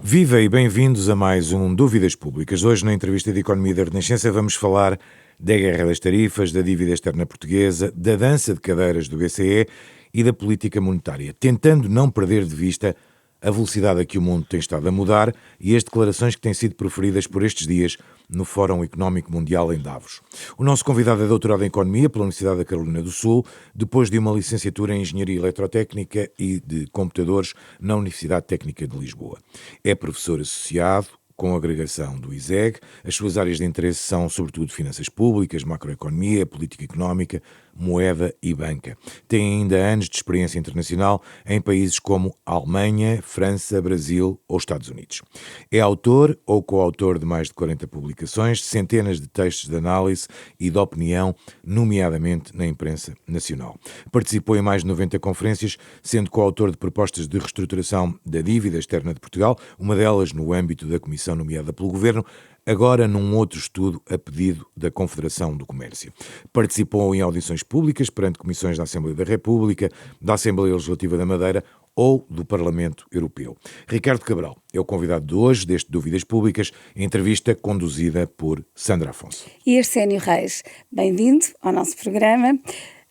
Viva e bem-vindos a mais um Dúvidas Públicas. Hoje, na entrevista de Economia da Renascença, vamos falar da guerra das tarifas, da dívida externa portuguesa, da dança de cadeiras do BCE e da política monetária, tentando não perder de vista a velocidade a que o mundo tem estado a mudar e as declarações que têm sido proferidas por estes dias no Fórum Económico Mundial em Davos. O nosso convidado é doutorado em Economia pela Universidade da Carolina do Sul, depois de uma licenciatura em Engenharia Eletrotécnica e de Computadores na Universidade Técnica de Lisboa. É professor associado, com agregação do ISEG. As suas áreas de interesse são, sobretudo, finanças públicas, macroeconomia, política económica, moeda e banca. Tem ainda anos de experiência internacional em países como Alemanha, França, Brasil ou Estados Unidos. É autor ou coautor de mais de 40 publicações, centenas de textos de análise e de opinião, nomeadamente na imprensa nacional. Participou em mais de 90 conferências, sendo coautor de propostas de reestruturação da dívida externa de Portugal, uma delas no âmbito da Comissão nomeada pelo Governo, agora num outro estudo a pedido da Confederação do Comércio. Participou em audições públicas perante comissões da Assembleia da República, da Assembleia Legislativa da Madeira ou do Parlamento Europeu. Ricardo Cabral é o convidado de hoje deste Dúvidas Públicas, entrevista conduzida por Sandra Afonso. E Arsénio Reis, bem-vindo ao nosso programa.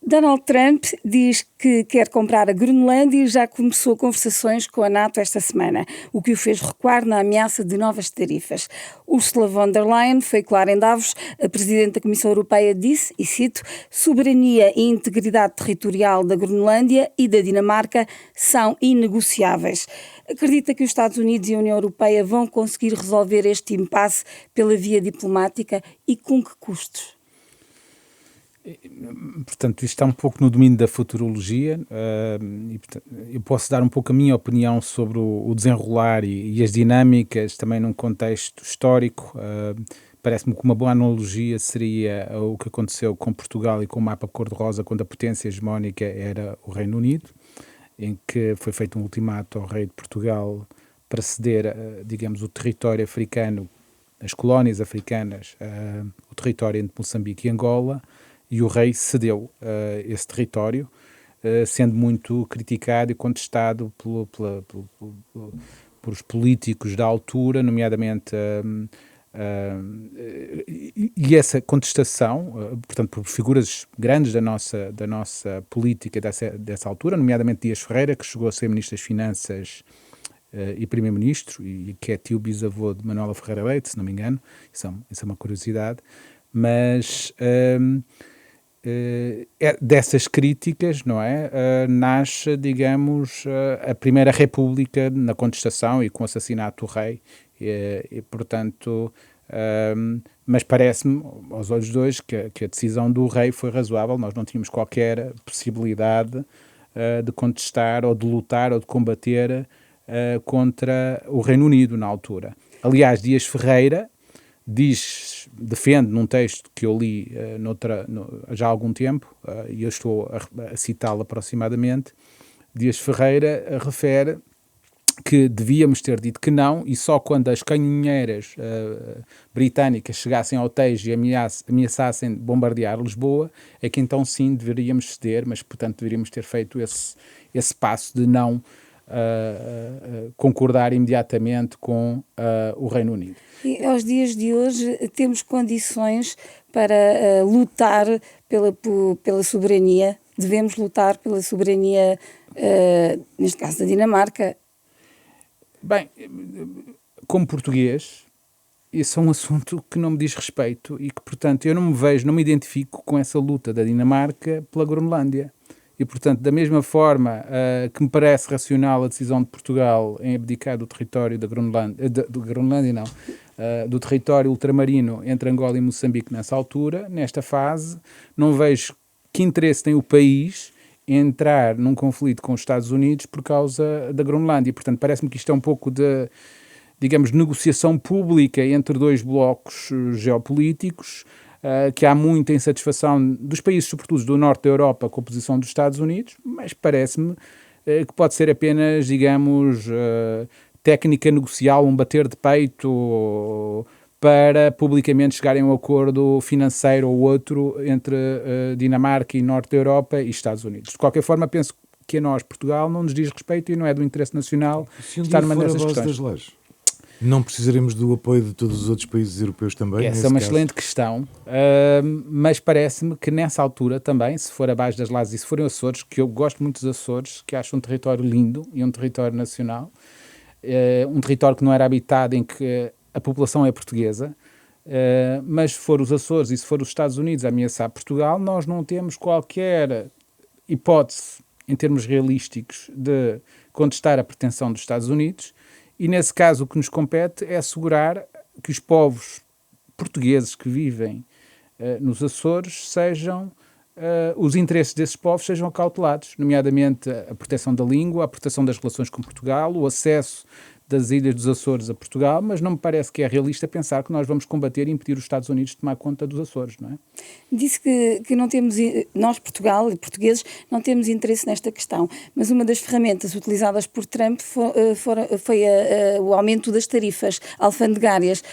Donald Trump diz que quer comprar a Groenlândia e já começou conversações com a NATO esta semana, o que o fez recuar na ameaça de novas tarifas. Ursula von der Leyen foi clara em Davos. A Presidente da Comissão Europeia disse, e cito, soberania e integridade territorial da Groenlândia e da Dinamarca são inegociáveis. Acredita que os Estados Unidos e a União Europeia vão conseguir resolver este impasse pela via diplomática e com que custos? Portanto, isto está um pouco no domínio da futurologia e, portanto, eu posso dar um pouco a minha opinião sobre o desenrolar e as dinâmicas, também num contexto histórico. Parece-me que uma boa analogia seria o que aconteceu com Portugal e com o mapa cor-de-rosa, quando a potência hegemónica era o Reino Unido, em que foi feito um ultimato ao rei de Portugal para ceder, digamos, o território africano, as colónias africanas, o território entre Moçambique e Angola, e o rei cedeu esse território, sendo muito criticado e contestado por os políticos da altura, nomeadamente, e essa contestação, portanto, por figuras grandes da nossa política dessa altura, nomeadamente Dias Ferreira, que chegou a ser Ministro das Finanças e Primeiro-Ministro, e que é tio-bisavô de Manuela Ferreira Leite, se não me engano, isso é uma curiosidade, mas dessas críticas, não é? Nasce, digamos, a Primeira República na contestação e com o assassinato do rei, e portanto, mas parece-me, aos olhos de hoje, que a decisão do rei foi razoável. Nós não tínhamos qualquer possibilidade de contestar ou de lutar ou de combater contra o Reino Unido na altura. Aliás, Dias Ferreira defende num texto que eu li já há algum tempo, e eu estou a citá-lo aproximadamente. Dias Ferreira refere que devíamos ter dito que não, e só quando as canhonheiras britânicas chegassem ao Tejo e ameaçassem bombardear Lisboa, é que então sim deveríamos ceder, mas portanto deveríamos ter feito esse passo de não concordar imediatamente com o Reino Unido. E aos dias de hoje temos condições para lutar pela soberania. Devemos lutar pela soberania, neste caso da Dinamarca. Bem, como português, esse é um assunto que não me diz respeito e que, portanto, eu não me identifico com essa luta da Dinamarca pela Groenlândia. E, portanto, da mesma forma que me parece racional a decisão de Portugal em abdicar do território da Groenlândia, do território ultramarino entre Angola e Moçambique nessa altura, nesta fase, não vejo que interesse tem o país em entrar num conflito com os Estados Unidos por causa da Groenlândia. E, portanto, parece-me que isto é um pouco de, digamos, negociação pública entre dois blocos geopolíticos, que há muita insatisfação dos países, sobretudo do norte da Europa, com a posição dos Estados Unidos, mas parece-me que pode ser apenas, digamos, técnica negocial, um bater de peito para publicamente chegarem a um acordo financeiro ou outro entre Dinamarca e norte da Europa e Estados Unidos. De qualquer forma, penso que a nós, Portugal, não nos diz respeito e não é do interesse nacional estar numa dessas questões. Das leis. Não precisaremos do apoio de todos os outros países europeus também? Essa é uma excelente questão, mas parece-me que nessa altura também, se for abaixo das Lajes e se forem Açores, que eu gosto muito dos Açores, que acho um território lindo e um território nacional, um território que não era habitado, em que a população é portuguesa, mas se for os Açores e se for os Estados Unidos a ameaçar Portugal, nós não temos qualquer hipótese, em termos realísticos, de contestar a pretensão dos Estados Unidos, e nesse caso o que nos compete é assegurar que os povos portugueses que vivem nos Açores sejam, os interesses desses povos sejam acautelados, nomeadamente a proteção da língua, a proteção das relações com Portugal, o acesso das ilhas dos Açores a Portugal, mas não me parece que é realista pensar que nós vamos combater e impedir os Estados Unidos de tomar conta dos Açores, não é? Disse que não temos, nós, Portugal e portugueses, não temos interesse nesta questão, mas uma das ferramentas utilizadas por Trump foi o aumento das tarifas alfandegárias,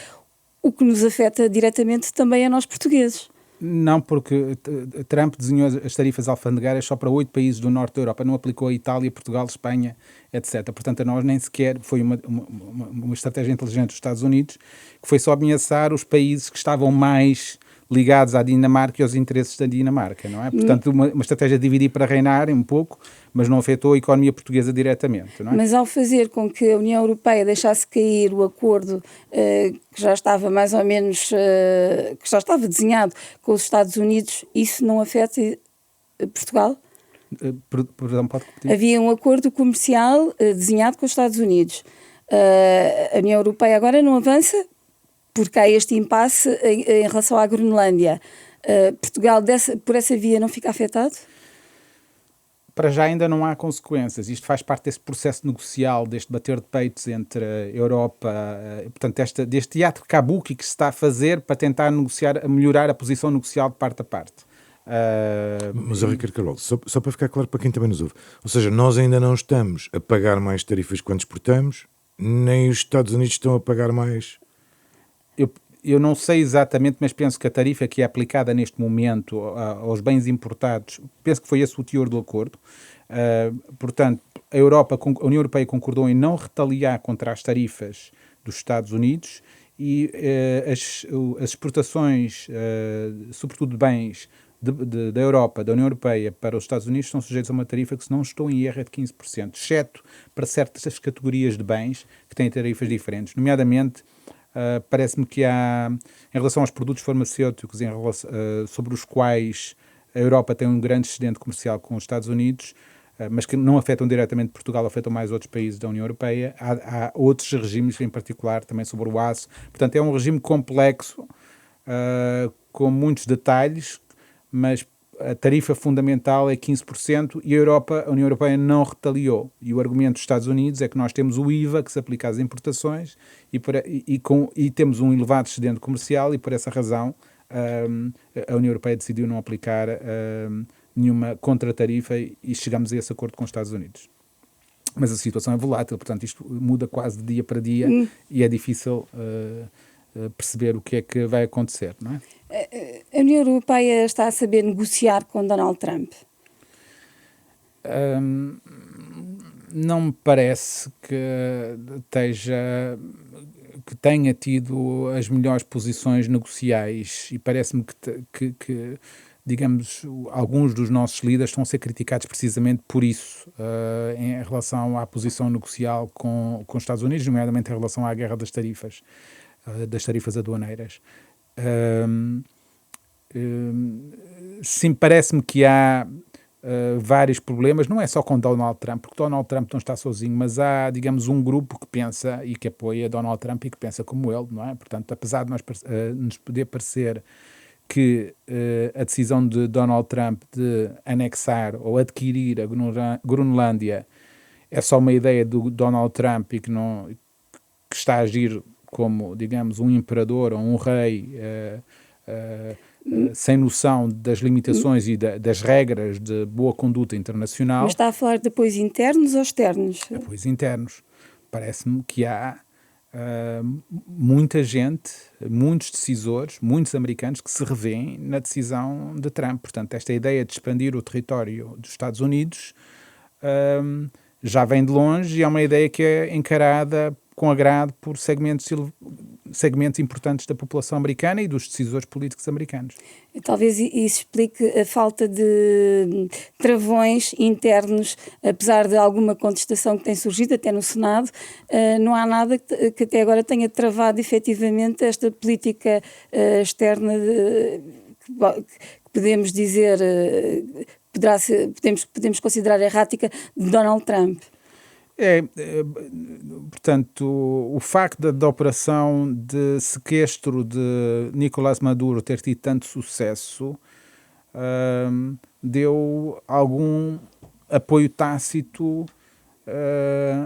o que nos afeta diretamente também a nós portugueses. Não, porque Trump desenhou as tarifas alfandegárias só para 8 países do norte da Europa, não aplicou a Itália, Portugal, Espanha, etc. Portanto, a nós nem sequer foi uma estratégia inteligente dos Estados Unidos, que foi só ameaçar os países que estavam mais ligados à Dinamarca e aos interesses da Dinamarca, não é? Portanto, uma estratégia de dividir para reinar um pouco, mas não afetou a economia portuguesa diretamente, não é? Mas ao fazer com que a União Europeia deixasse cair o acordo que já estava mais ou menos, que já estava desenhado com os Estados Unidos, isso não afeta Portugal? Perdão, pode repetir? Havia um acordo comercial desenhado com os Estados Unidos. A União Europeia agora não avança porque há este impasse em relação à Groenlândia. Portugal, por essa via, não fica afetado? Para já ainda não há consequências. Isto faz parte desse processo negocial, deste bater de peitos entre a Europa, portanto, deste teatro kabuki que se está a fazer para tentar negociar, melhorar a posição negocial de parte a parte. Mas, Ricardo Carvalho, só para ficar claro para quem também nos ouve, ou seja, nós ainda não estamos a pagar mais tarifas quando exportamos, nem os Estados Unidos estão a pagar mais. Eu não sei exatamente, mas penso que a tarifa que é aplicada neste momento aos bens importados, penso que foi esse o teor do acordo. Portanto, a União Europeia concordou em não retaliar contra as tarifas dos Estados Unidos e as exportações, sobretudo de bens da Europa, da União Europeia para os Estados Unidos, estão sujeitos a uma tarifa que, se não estou em erro, é de 15%, exceto para certas categorias de bens que têm tarifas diferentes, nomeadamente parece-me que há, em relação aos produtos farmacêuticos sobre os quais a Europa tem um grande excedente comercial com os Estados Unidos, mas que não afetam diretamente Portugal, afetam mais outros países da União Europeia. Há outros regimes, em particular, também sobre o aço. Portanto, é um regime complexo, com muitos detalhes, mas a tarifa fundamental é 15% e a União Europeia não retaliou. E o argumento dos Estados Unidos é que nós temos o IVA que se aplica às importações e temos um elevado excedente comercial e, por essa razão, a União Europeia decidiu não aplicar nenhuma contratarifa e chegamos a esse acordo com os Estados Unidos. Mas a situação é volátil, portanto isto muda quase de dia para dia e é difícil perceber o que é que vai acontecer, não é? A União Europeia está a saber negociar com Donald Trump? Não me parece que tenha tido as melhores posições negociais e parece-me que digamos, alguns dos nossos líderes estão a ser criticados precisamente por isso, em relação à posição negocial com os Estados Unidos, nomeadamente em relação à guerra das tarifas aduaneiras. Sim, parece-me que há vários problemas, não é só com Donald Trump, porque Donald Trump não está sozinho, mas há, digamos, um grupo que pensa e que apoia Donald Trump e que pensa como ele, não é? Portanto, apesar de nos poder parecer que a decisão de Donald Trump de anexar ou adquirir a Groenlândia é só uma ideia do Donald Trump e que está a agir como, digamos, um imperador ou um rei sem noção das limitações e das regras de boa conduta internacional. Mas está a falar de apoios internos ou externos? Apoios internos. Parece-me que há muita gente, muitos decisores, muitos americanos que se revêem na decisão de Trump. Portanto, esta ideia de expandir o território dos Estados Unidos já vem de longe e é uma ideia que é encarada com agrado por segmentos importantes da população americana e dos decisores políticos americanos. Talvez isso explique a falta de travões internos, apesar de alguma contestação que tem surgido até no Senado, não há nada que até agora tenha travado efetivamente esta política externa que podemos dizer, podemos considerar errática, de Donald Trump. Portanto, o facto da operação de sequestro de Nicolás Maduro ter tido tanto sucesso deu algum apoio tácito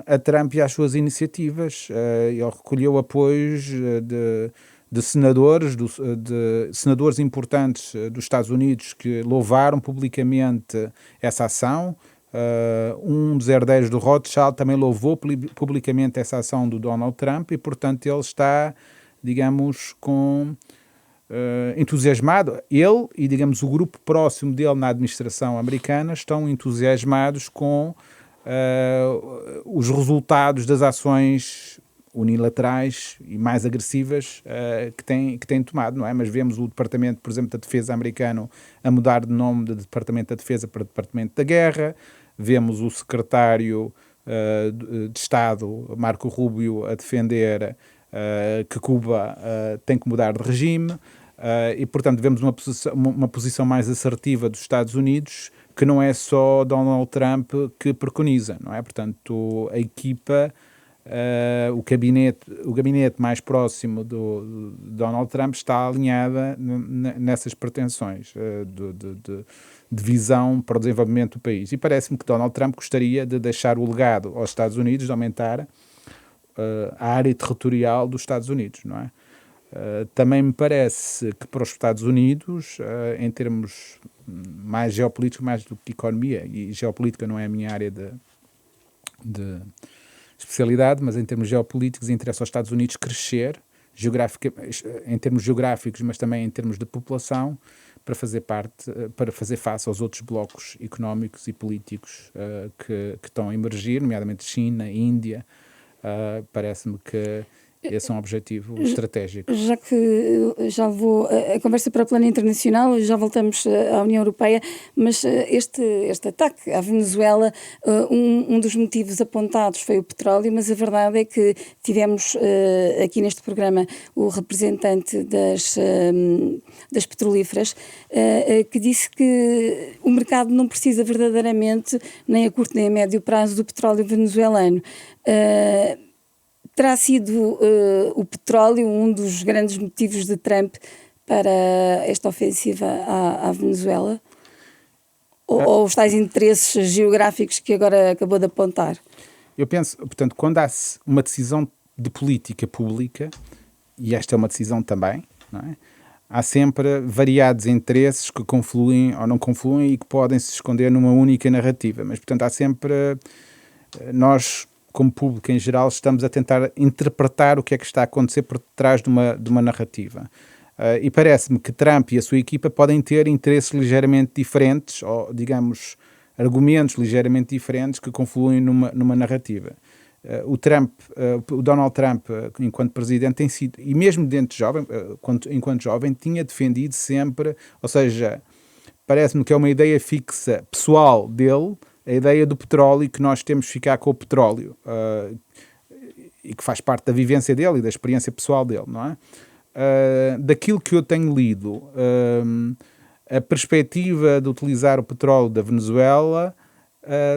a Trump e às suas iniciativas. Ele recolheu apoios de senadores importantes dos Estados Unidos que louvaram publicamente essa ação. Um dos herdeiros do Rothschild também louvou publicamente essa ação do Donald Trump e, portanto, ele está, digamos, entusiasmado. Ele e, digamos, o grupo próximo dele na administração americana estão entusiasmados com os resultados das ações unilaterais e mais agressivas que tem tomado, não é? Mas vemos o Departamento, por exemplo, da Defesa americano a mudar de nome de Departamento da Defesa para Departamento da Guerra. Vemos o secretário de Estado, Marco Rubio, a defender que Cuba tem que mudar de regime e, portanto, vemos uma posição mais assertiva dos Estados Unidos, que não é só Donald Trump que preconiza, não é? Portanto, a equipa, o gabinete mais próximo do Donald Trump está alinhada nessas pretensões de visão para o desenvolvimento do país. E parece-me que Donald Trump gostaria de deixar o legado aos Estados Unidos, de aumentar a área territorial dos Estados Unidos, não é? Também me parece que para os Estados Unidos, em termos mais geopolíticos, mais do que economia, e geopolítica não é a minha área de especialidade, mas em termos geopolíticos interessa aos Estados Unidos crescer em termos geográficos, mas também em termos de população, para fazer face aos outros blocos económicos e políticos que estão a emergir, nomeadamente China, Índia. Parece-me que esse é um objetivo estratégico. Já que já levou a conversa para o plano internacional, já voltamos à União Europeia, mas este ataque à Venezuela, um dos motivos apontados foi o petróleo, mas a verdade é que tivemos aqui neste programa o representante das petrolíferas que disse que o mercado não precisa verdadeiramente, nem a curto nem a médio prazo, do petróleo venezuelano. Terá sido o petróleo um dos grandes motivos de Trump para esta ofensiva à Venezuela? Ou os tais interesses geográficos que agora acabou de apontar? Eu penso, portanto, quando há uma decisão de política pública, e esta é uma decisão também, não é? Há sempre variados interesses que confluem ou não confluem e que podem se esconder numa única narrativa. Mas, portanto, há sempre... Nós, como público em geral, estamos a tentar interpretar o que é que está a acontecer por trás de uma narrativa. E parece-me que Trump e a sua equipa podem ter interesses ligeiramente diferentes, ou, digamos, argumentos ligeiramente diferentes que confluem numa narrativa. O Donald Trump, enquanto presidente, tem sido, e mesmo enquanto jovem, tinha defendido sempre, ou seja, parece-me que é uma ideia fixa pessoal dele, a ideia do petróleo, que nós temos de ficar com o petróleo, e que faz parte da vivência dele e da experiência pessoal dele, não é? Daquilo que eu tenho lido, a perspectiva de utilizar o petróleo da Venezuela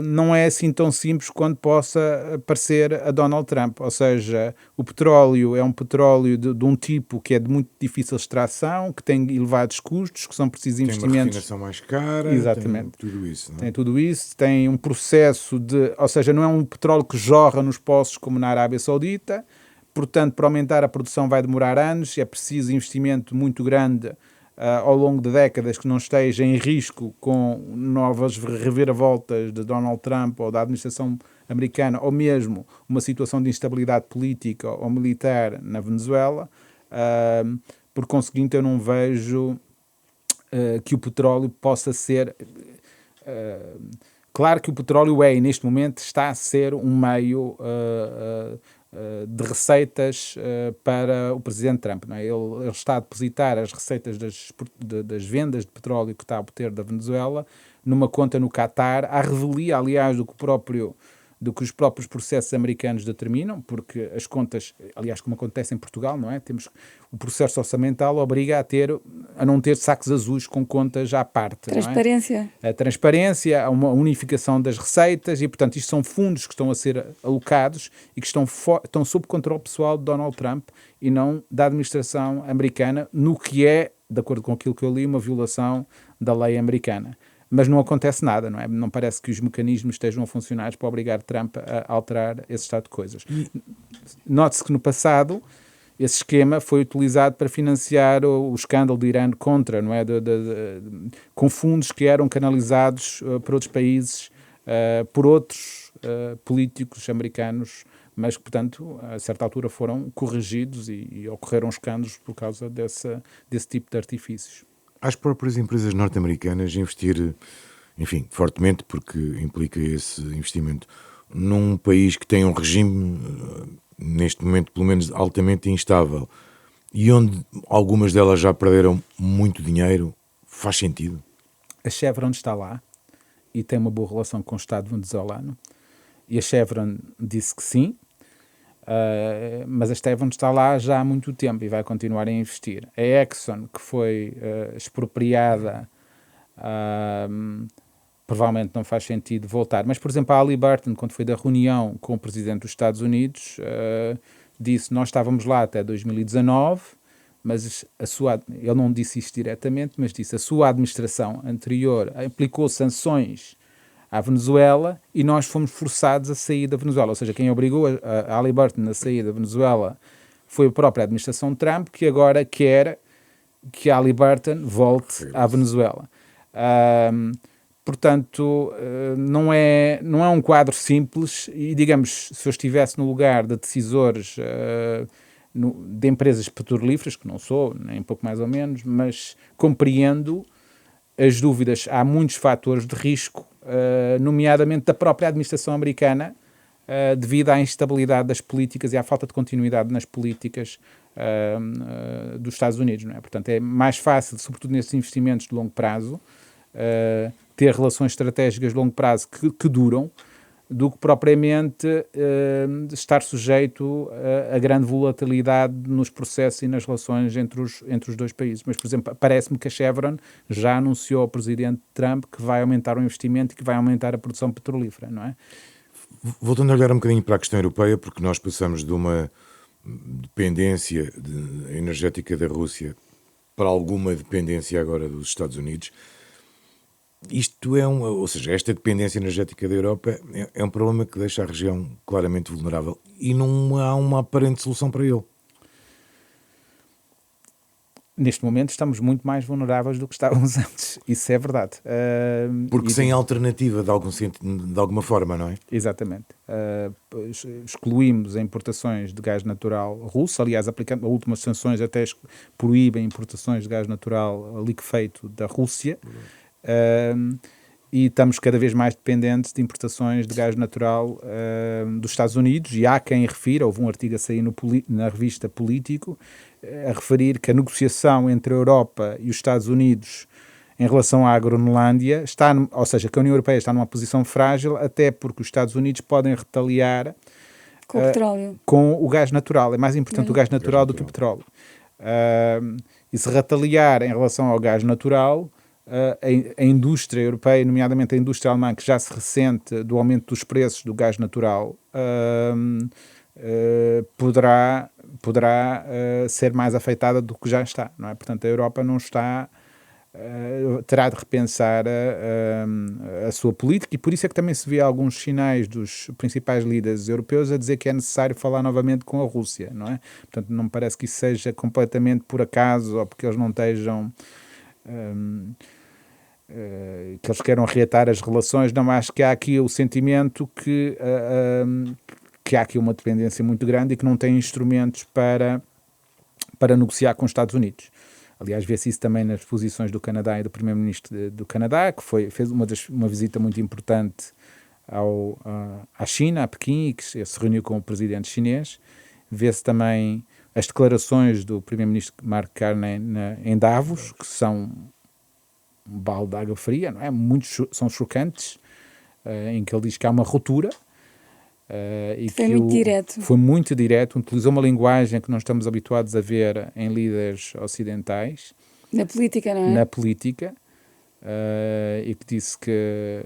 não é assim tão simples quanto possa parecer a Donald Trump. Ou seja, o petróleo é um petróleo de um tipo que é de muito difícil extração, que tem elevados custos, que são precisos investimentos. Tem uma refinação mais cara. Exatamente. Tem tudo isso. Não é? Tem tudo isso, tem um processo ou seja, não é um petróleo que jorra nos poços como na Arábia Saudita, portanto, para aumentar a produção vai demorar anos, é preciso investimento muito grande ao longo de décadas que não esteja em risco com novas reviravoltas de Donald Trump ou da administração americana, ou mesmo uma situação de instabilidade política ou militar na Venezuela. Por conseguinte, eu não vejo que o petróleo possa ser... Claro que o petróleo neste momento, está a ser um meio de receitas para o presidente Trump. Não é? Ele está a depositar as receitas das vendas de petróleo que está a obter da Venezuela numa conta no Qatar, à revelia, aliás, do que os próprios processos americanos determinam, porque as contas, aliás, como acontece em Portugal, não é? Temos o processo orçamental obriga a não ter sacos azuis com contas à parte. Transparência. Não é? A transparência, uma unificação das receitas e, portanto, isto são fundos que estão a ser alocados e que estão sob controle pessoal de Donald Trump e não da administração americana, no que é, de acordo com aquilo que eu li, uma violação da lei americana. Mas não acontece nada, não é? Não parece que os mecanismos estejam a funcionar para obrigar Trump a alterar esse estado de coisas. Note-se que no passado esse esquema foi utilizado para financiar o escândalo de Irã contra, não é? Com fundos que eram canalizados por outros países, por outros políticos americanos, mas que, portanto, a certa altura foram corrigidos e ocorreram escândalos por causa desse tipo de artifícios. Às próprias empresas norte-americanas investir, enfim, fortemente, porque implica esse investimento, num país que tem um regime, neste momento, pelo menos, altamente instável, e onde algumas delas já perderam muito dinheiro, faz sentido? A Chevron está lá e tem uma boa relação com o Estado venezuelano, e a Chevron disse que sim, mas a Chevron está lá já há muito tempo e vai continuar a investir. A Exxon, que foi expropriada, provavelmente não faz sentido voltar. Mas, por exemplo, a Halliburton, quando foi da reunião com o presidente dos Estados Unidos, disse, nós estávamos lá até 2019, mas ele não disse isto diretamente, mas disse a sua administração anterior aplicou sanções à Venezuela e nós fomos forçados a sair da Venezuela. Ou seja, quem obrigou a Halliburton a sair da Venezuela foi a própria administração Trump, que agora quer que a Halliburton volte à Venezuela. Portanto, não é um quadro simples e, digamos, se eu estivesse no lugar de decisores de empresas petrolíferas, que não sou, nem pouco mais ou menos, mas compreendo as dúvidas. Há muitos fatores de risco, nomeadamente da própria administração americana, devido à instabilidade das políticas e à falta de continuidade nas políticas dos Estados Unidos. Não é? Portanto, é mais fácil, sobretudo nesses investimentos de longo prazo, ter relações estratégicas de longo prazo que duram, do que propriamente estar sujeito a grande volatilidade nos processos e nas relações entre os dois países. Mas, por exemplo, parece-me que a Chevron já anunciou ao presidente Trump que vai aumentar o investimento e que vai aumentar a produção petrolífera, não é? Voltando a olhar um bocadinho para a questão europeia, porque nós passamos de uma dependência energética da Rússia para alguma dependência agora dos Estados Unidos. Isto ou seja, esta dependência energética da Europa é um problema que deixa a região claramente vulnerável e não há uma aparente solução para ele. Neste momento estamos muito mais vulneráveis do que estávamos antes, isso é verdade. Porque sem alternativa de alguma forma, não é? Exatamente. Excluímos as importações de gás natural russo, aliás, aplicando as últimas sanções até proíbem importações de gás natural liquefeito da Rússia. E estamos cada vez mais dependentes de importações de gás natural dos Estados Unidos, e há quem refira, houve um artigo a sair na revista Político, a referir que a negociação entre a Europa e os Estados Unidos em relação à Groenlândia ou seja, que a União Europeia está numa posição frágil, até porque os Estados Unidos podem retaliar com o petróleo. Com o gás natural. É mais importante o gás natural do que o petróleo. E se retaliar em relação ao gás natural, a indústria europeia, nomeadamente a indústria alemã, que já se ressente do aumento dos preços do gás natural, poderá ser mais afetada do que já está, não é? Portanto, a Europa não está, terá de repensar a sua política, e por isso é que também se vê alguns sinais dos principais líderes europeus a dizer que é necessário falar novamente com a Rússia, não é? Portanto, não me parece que isso seja completamente por acaso ou porque eles não estejam... que eles queiram reatar as relações. Não, acho que há aqui o sentimento que há aqui uma dependência muito grande e que não tem instrumentos para negociar com os Estados Unidos. Aliás, vê-se isso também nas posições do Canadá e do Primeiro-Ministro do Canadá, que fez uma visita muito importante à China, a Pequim, e que se reuniu com o presidente chinês. Vê-se também as declarações do primeiro-ministro Mark Carney em Davos, que são um balde de água fria, não é? São chocantes, em que ele diz que há uma ruptura. Foi muito direto. Foi muito direto, utilizou uma linguagem que não estamos habituados a ver em líderes ocidentais. Na política, não é? Na política, e que disse que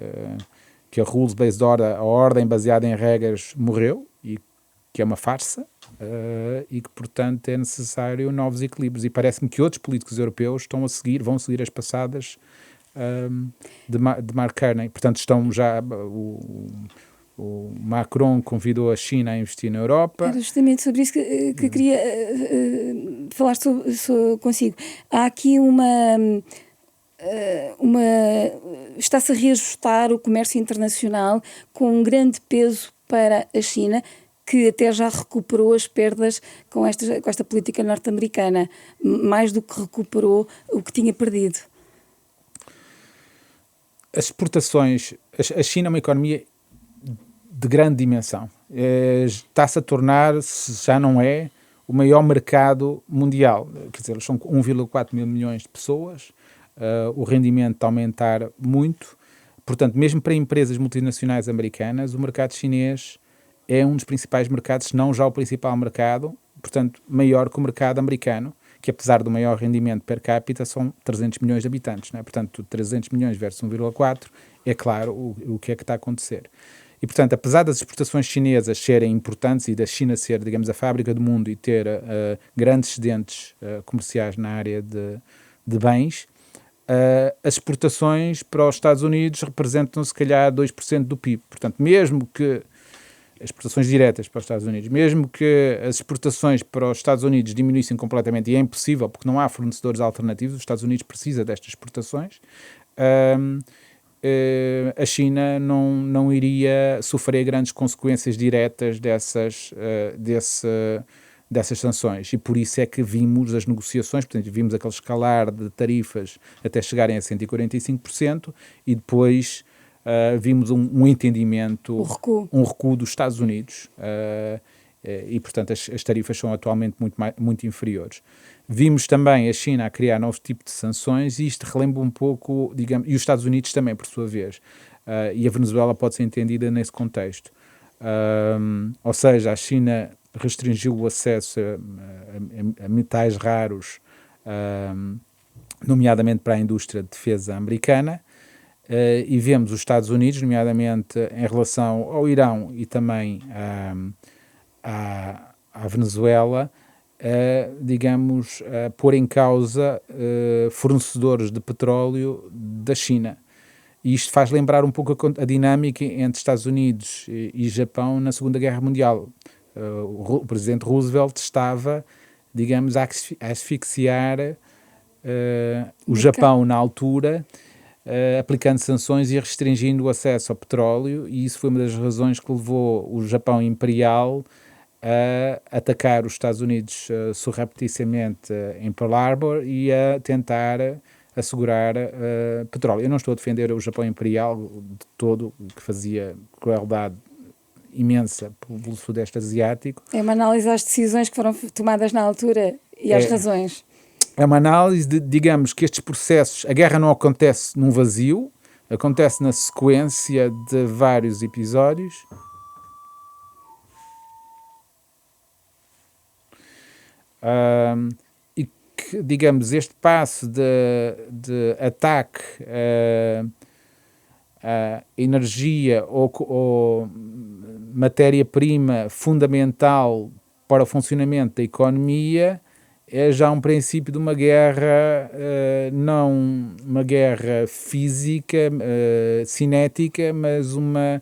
a rules-based order, a ordem baseada em regras, morreu, e que é uma farsa, e que, portanto, é necessário novos equilíbrios. E parece-me que outros políticos europeus vão seguir as passadas de Mark Carney. Portanto, estão já... O Macron convidou a China a investir na Europa. Era justamente sobre isso que queria falar consigo. Há aqui está-se a reajustar o comércio internacional com um grande peso para a China, que até já recuperou as perdas com esta política norte-americana, mais do que recuperou o que tinha perdido. As exportações... A China é uma economia de grande dimensão. Está-se a tornar, se já não é, o maior mercado mundial. Quer dizer, são 1,4 mil milhões de pessoas, o rendimento está a aumentar muito. Portanto, mesmo para empresas multinacionais americanas, o mercado chinês é um dos principais mercados, se não já o principal mercado, portanto, maior que o mercado americano, que apesar do maior rendimento per capita, são 300 milhões de habitantes. Não é? Portanto, 300 milhões versus 1,4, é claro o que é que está a acontecer. E, portanto, apesar das exportações chinesas serem importantes e da China ser, digamos, a fábrica do mundo e ter grandes excedentes comerciais na área de bens, as exportações para os Estados Unidos representam, se calhar, 2% do PIB. Portanto, mesmo que as exportações diretas para os Estados Unidos, mesmo que as exportações para os Estados Unidos diminuíssem completamente, e é impossível porque não há fornecedores alternativos, os Estados Unidos precisa destas exportações, a China não iria sofrer grandes consequências diretas dessas sanções, e por isso é que vimos as negociações, portanto, vimos aquele escalar de tarifas até chegarem a 145%, e depois vimos um entendimento, um recuo dos Estados Unidos, e portanto as tarifas são atualmente muito inferiores. Vimos também a China a criar novos tipos de sanções, e isto relembra um pouco, digamos, e os Estados Unidos também, por sua vez, e a Venezuela pode ser entendida nesse contexto. Ou seja, a China restringiu o acesso a metais raros, nomeadamente para a indústria de defesa americana, e vemos os Estados Unidos, nomeadamente em relação ao Irão e também à Venezuela, digamos, pôr em causa fornecedores de petróleo da China. E isto faz lembrar um pouco a dinâmica entre Estados Unidos e Japão na Segunda Guerra Mundial. O presidente Roosevelt estava, digamos, a asfixiar o Japão na altura, aplicando sanções e restringindo o acesso ao petróleo, e isso foi uma das razões que levou o Japão imperial a atacar os Estados Unidos surrepticiamente em Pearl Harbor e a tentar assegurar petróleo. Eu não estou a defender o Japão imperial de todo, que fazia crueldade imensa pelo Sudeste Asiático. É uma análise às decisões que foram tomadas na altura e às razões. É uma análise de, digamos, que estes processos, a guerra não acontece num vazio, acontece na sequência de vários episódios. E que, digamos, este passo de ataque a energia ou matéria-prima fundamental para o funcionamento da economia é já um princípio de uma guerra, não uma guerra física, cinética, mas uma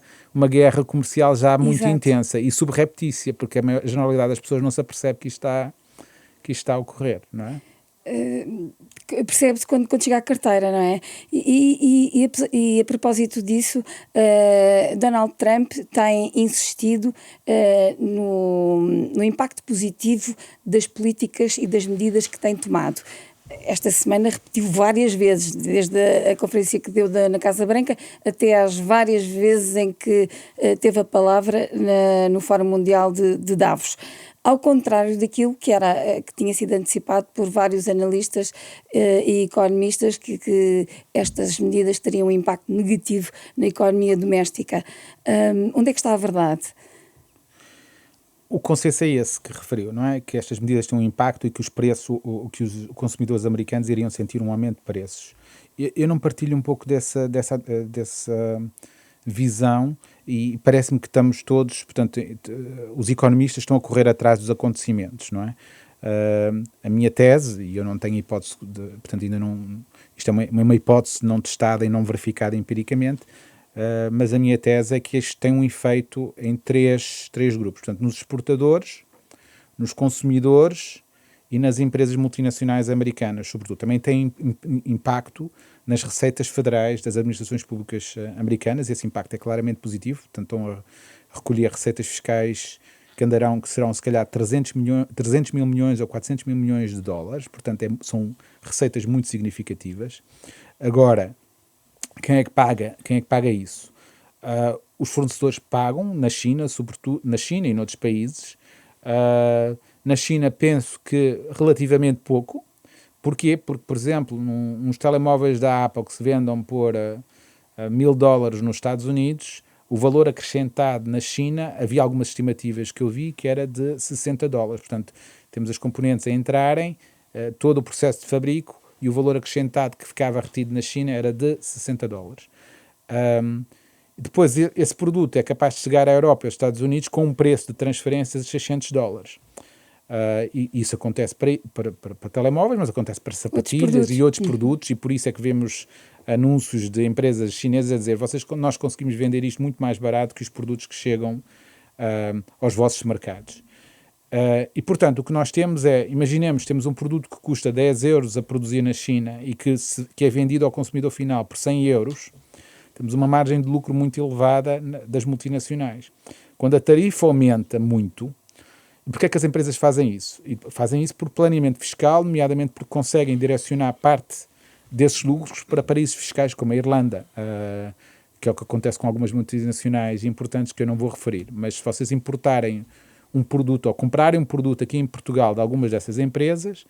guerra comercial já muito intensa e subreptícia, porque a generalidade das pessoas não se apercebe que isto está a ocorrer, não é? Percebe-se quando chega à carteira, não é? E a propósito disso, Donald Trump tem insistido no impacto positivo das políticas e das medidas que tem tomado. esta semana repetiu várias vezes, desde a conferência que deu na Casa Branca até às várias vezes em que teve a palavra no Fórum Mundial de Davos. Ao contrário daquilo que tinha sido antecipado por vários analistas e economistas, que estas medidas teriam um impacto negativo na economia doméstica. Onde é que está a verdade? O consenso é esse que referiu, não é? Que estas medidas têm um impacto e que os consumidores americanos iriam sentir um aumento de preços. Eu não partilho um pouco dessa visão e parece-me que estamos todos, portanto, os economistas estão a correr atrás dos acontecimentos, não é? A minha tese, e eu não tenho hipótese, portanto, ainda não, isto é uma hipótese não testada e não verificada empiricamente, mas a minha tese é que isto tem um efeito em três grupos, portanto, nos exportadores, nos consumidores e nas empresas multinacionais americanas, sobretudo. Também tem impacto nas receitas federais das administrações públicas americanas, e esse impacto é claramente positivo, portanto, estão a recolher receitas fiscais que serão se calhar 300 mil milhões ou 400 mil milhões de dólares, portanto, são receitas muito significativas. Agora, quem é que paga isso? Os fornecedores pagam na China, sobretudo na China e noutros países. Na China penso que relativamente pouco. Porquê? Porque, por exemplo, uns telemóveis da Apple que se vendam por $1.000 nos Estados Unidos, o valor acrescentado na China, havia algumas estimativas que eu vi que era de $60. Portanto, temos as componentes a entrarem, todo o processo de fabrico, e o valor acrescentado que ficava retido na China era de $60. Depois, esse produto é capaz de chegar à Europa e aos Estados Unidos com um preço de transferências de $600. E isso acontece para telemóveis, mas acontece para sapatilhas e outros produtos, e por isso é que vemos anúncios de empresas chinesas a dizer: nós conseguimos vender isto muito mais barato que os produtos que chegam aos vossos mercados. E, portanto, o que nós temos imaginemos, temos um produto que custa 10 euros a produzir na China e que é vendido ao consumidor final por 100 euros, temos uma margem de lucro muito elevada das multinacionais. Quando a tarifa aumenta muito, porquê é que as empresas fazem isso? E fazem isso por planeamento fiscal, nomeadamente porque conseguem direcionar parte desses lucros para paraísos fiscais, como a Irlanda, que é o que acontece com algumas multinacionais importantes que eu não vou referir. Mas se vocês importarem um produto ou comprarem um produto aqui em Portugal de algumas dessas empresas,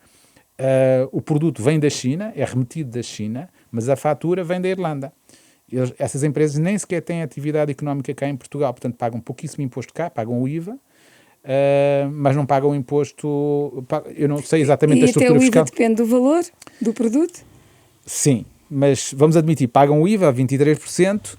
o produto vem da China, é remetido da China, mas a fatura vem da Irlanda. Essas empresas nem sequer têm atividade económica cá em Portugal, portanto pagam pouquíssimo imposto cá, pagam o IVA, mas não pagam o imposto, eu não sei exatamente a estrutura fiscal. E até o IVA depende do valor do produto? Sim, mas vamos admitir, pagam o IVA a 23%,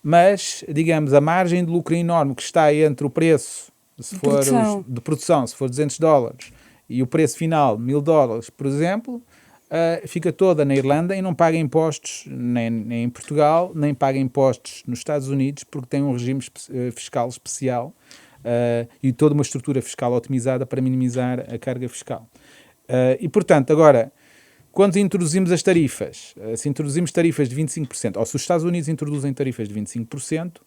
mas, digamos, a margem de lucro enorme que está entre o preço de produção, se for $200, e o preço final, $1.000, por exemplo, fica toda na Irlanda e não paga impostos nem em Portugal, nem paga impostos nos Estados Unidos, porque tem um regime fiscal especial e toda uma estrutura fiscal otimizada para minimizar a carga fiscal. E, portanto, agora, quando introduzimos as tarifas, se introduzimos tarifas de 25%, ou se os Estados Unidos introduzem tarifas de 25%,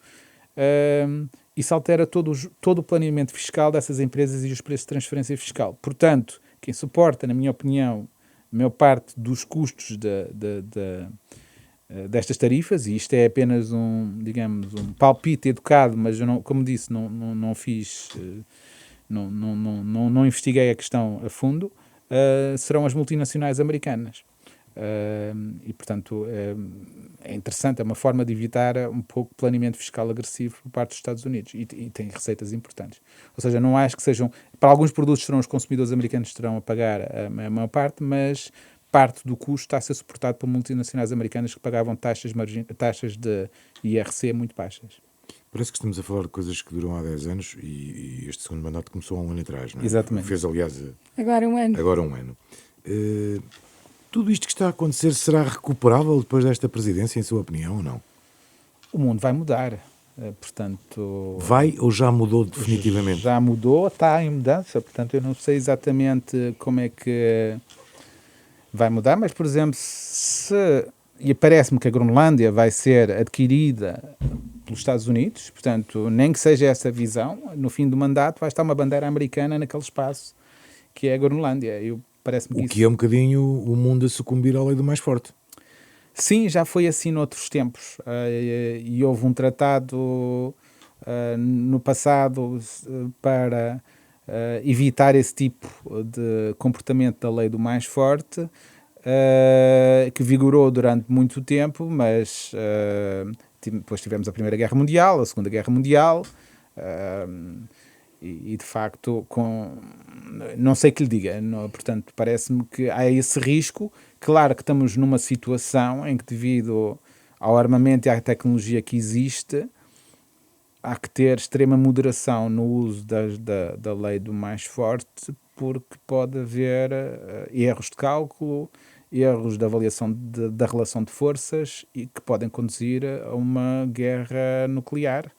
isso altera todo o planeamento fiscal dessas empresas e os preços de transferência fiscal. Portanto, quem suporta, na minha opinião, a maior parte dos custos destas tarifas, e isto é apenas um palpite educado, mas eu não, como disse, não investiguei a questão a fundo, serão as multinacionais americanas. E, portanto, é interessante, é uma forma de evitar um pouco planeamento fiscal agressivo por parte dos Estados Unidos, e tem receitas importantes. Ou seja, não acho que sejam... Para alguns produtos serão os consumidores americanos que terão a pagar a maior parte, mas parte do custo está a ser suportado por multinacionais americanas que pagavam taxas de IRC muito baixas. Parece que estamos a falar de coisas que duram há 10 anos e este segundo mandato começou há um ano atrás, não é? Exatamente. Fez, aliás... Agora um ano. Tudo isto que está a acontecer será recuperável depois desta presidência, em sua opinião, ou não? O mundo vai mudar, portanto... Vai ou já mudou definitivamente? Já mudou, está em mudança, portanto eu não sei exatamente como é que vai mudar, mas, por exemplo, e parece-me que a Groenlândia vai ser adquirida pelos Estados Unidos, portanto, nem que seja essa visão, no fim do mandato vai estar uma bandeira americana naquele espaço que é a Groenlândia. Eu parece-me O que que é um bocadinho o mundo a sucumbir à lei do mais forte. Sim, já foi assim noutros tempos. E houve um tratado no passado para evitar esse tipo de comportamento da lei do mais forte, que vigorou durante muito tempo, mas depois tivemos a Primeira Guerra Mundial, a Segunda Guerra Mundial, e de facto, não sei que lhe diga, portanto, parece-me que há esse risco. Claro que estamos numa situação em que, devido ao armamento e à tecnologia que existe, há que ter extrema moderação no uso da lei do mais forte, porque pode haver erros de cálculo, erros de avaliação da relação de forças e que podem conduzir a uma guerra nuclear,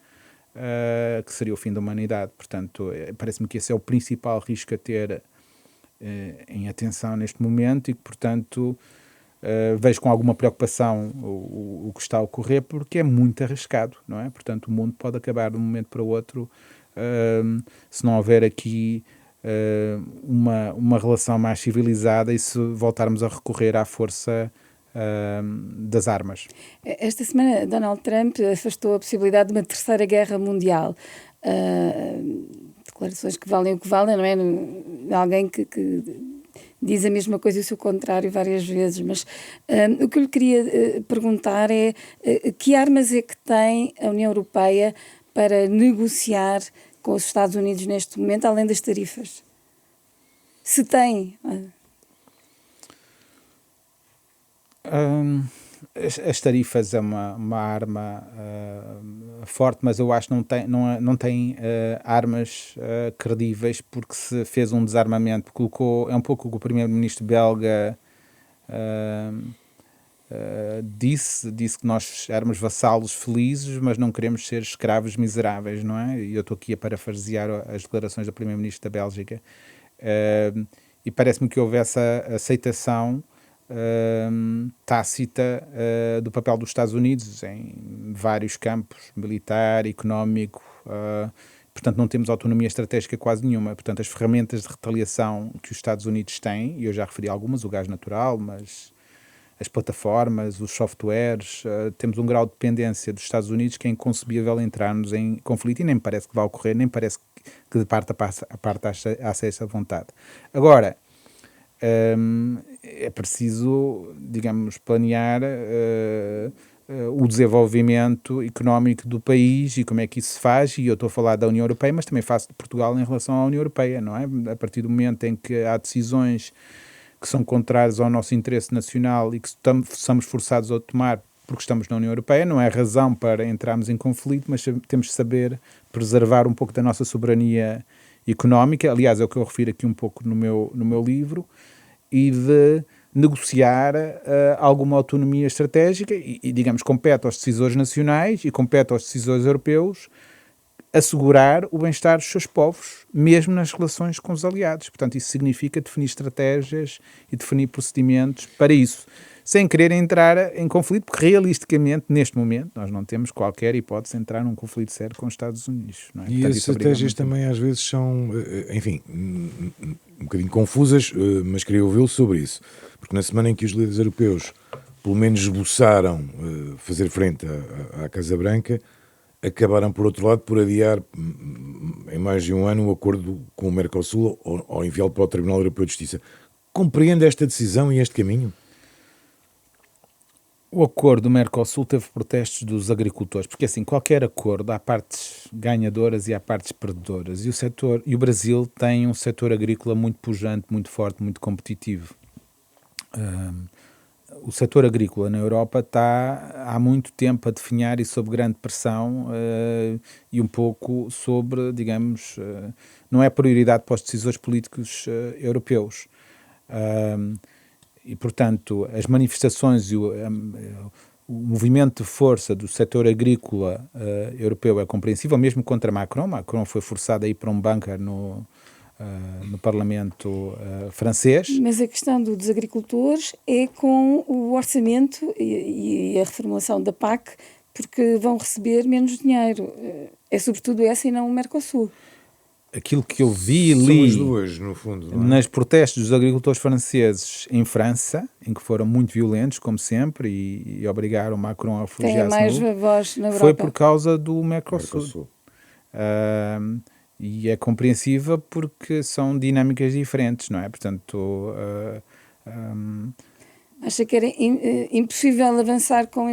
que seria o fim da humanidade. Portanto, parece-me que esse é o principal risco a ter em atenção neste momento e que, portanto, vejo com alguma preocupação o que está a ocorrer, porque é muito arriscado, não é? Portanto, o mundo pode acabar de um momento para o outro se não houver aqui uma relação mais civilizada e se voltarmos a recorrer à força das armas. Esta semana, Donald Trump afastou a possibilidade de uma terceira guerra mundial. Declarações que valem o que valem, não é? Alguém que diz a mesma coisa e o seu contrário várias vezes, mas o que eu lhe queria perguntar é que armas é que tem a União Europeia para negociar com os Estados Unidos neste momento, além das tarifas? Se tem... As tarifas é uma arma forte, mas eu acho que não tem armas credíveis, porque se fez um desarmamento, é um pouco o que o primeiro-ministro belga disse que nós éramos vassalos felizes, mas não queremos ser escravos miseráveis, não é? E eu estou aqui a parafrasear as declarações do primeiro-ministro da Bélgica, e parece-me que houve essa aceitação tácita do papel dos Estados Unidos em vários campos, militar, económico, portanto não temos autonomia estratégica quase nenhuma. Portanto, as ferramentas de retaliação que os Estados Unidos têm, e eu já referi algumas, o gás natural, mas as plataformas, os softwares, temos um grau de dependência dos Estados Unidos que é inconcebível entrarmos em conflito, e nem me parece que vai ocorrer, nem parece que de parte a parte haja essa vontade. Agora, é preciso, digamos, planear o desenvolvimento económico do país e como é que isso se faz, e eu estou a falar da União Europeia, mas também faço de Portugal em relação à União Europeia, não é? A partir do momento em que há decisões que são contrárias ao nosso interesse nacional e que somos forçados a tomar porque estamos na União Europeia, não é razão para entrarmos em conflito, mas temos de saber preservar um pouco da nossa soberania económica, aliás, é o que eu refiro aqui um pouco no meu livro, e de negociar alguma autonomia estratégica e, digamos, compete aos decisores nacionais e compete aos decisores europeus assegurar o bem-estar dos seus povos, mesmo nas relações com os aliados. Portanto, isso significa definir estratégias e definir procedimentos para isso, sem querer entrar em conflito, porque realisticamente, neste momento, nós não temos qualquer hipótese de entrar num conflito sério com os Estados Unidos. Não é? E Portanto, as estratégias também às vezes são, enfim, um bocadinho confusas, mas queria ouvi-lo sobre isso. Porque na semana em que os líderes europeus, pelo menos, esboçaram fazer frente à Casa Branca, acabaram, por outro lado, por adiar em mais de um ano o acordo com o Mercosul ou enviá-lo para o Tribunal Europeu de Justiça. Compreende esta decisão e este caminho? O acordo do Mercosul teve protestos dos agricultores, porque assim, qualquer acordo há partes ganhadoras e há partes perdedoras, e o Brasil tem um setor agrícola muito pujante, muito forte, muito competitivo. O setor agrícola na Europa está há muito tempo a definhar e sob grande pressão, e um pouco sobre, digamos, não é prioridade para os decisores políticos europeus. E, portanto, as manifestações e o movimento de força do setor agrícola europeu é compreensível, mesmo contra Macron. Macron foi forçado a ir para um bunker no Parlamento francês. Mas a questão dos agricultores é com o orçamento e a reformulação da PAC, porque vão receber menos dinheiro. É sobretudo essa e não o Mercosul. aquilo que eu vi e São li as duas, no fundo, não é? nas protestos dos agricultores franceses em França, em que foram muito violentos, como sempre, e obrigaram Macron a Tem refugiar-se mais no voz na foi Europa. por causa do Mercosul. Mercosul. E é compreensível porque são dinâmicas diferentes, não é? Portanto, Acha que era impossível avançar com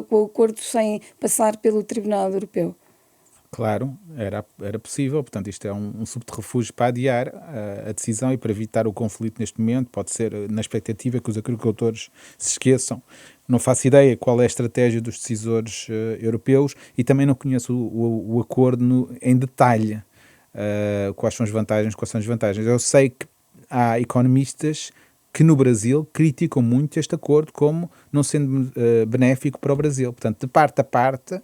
o acordo sem passar pelo Tribunal Europeu? claro, era possível. Portanto, isto é um subterfúgio para adiar a decisão e para evitar o conflito neste momento. Pode ser na expectativa que os agricultores se esqueçam. Não faço ideia qual é a estratégia dos decisores europeus e também não conheço o acordo em detalhe. Quais são as vantagens, quais são as desvantagens. Eu sei que há economistas que no Brasil criticam muito este acordo como não sendo benéfico para o Brasil. Portanto, de parte a parte,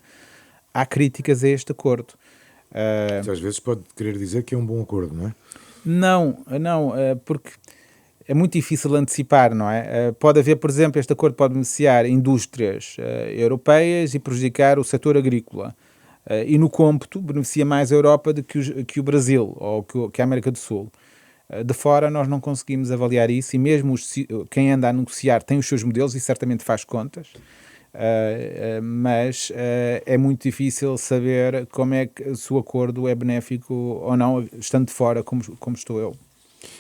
há críticas a este acordo. Isso às vezes pode querer dizer que é um bom acordo, não é? Não, porque é muito difícil antecipar, não é? Pode haver, por exemplo, este acordo pode beneficiar indústrias europeias e prejudicar o setor agrícola. E no cômputo beneficia mais a Europa do que o Brasil ou que a América do Sul. De fora nós não conseguimos avaliar isso e mesmo quem anda a negociar tem os seus modelos e certamente faz contas. Mas é muito difícil saber como é que se o acordo é benéfico ou não, estando de fora como estou eu.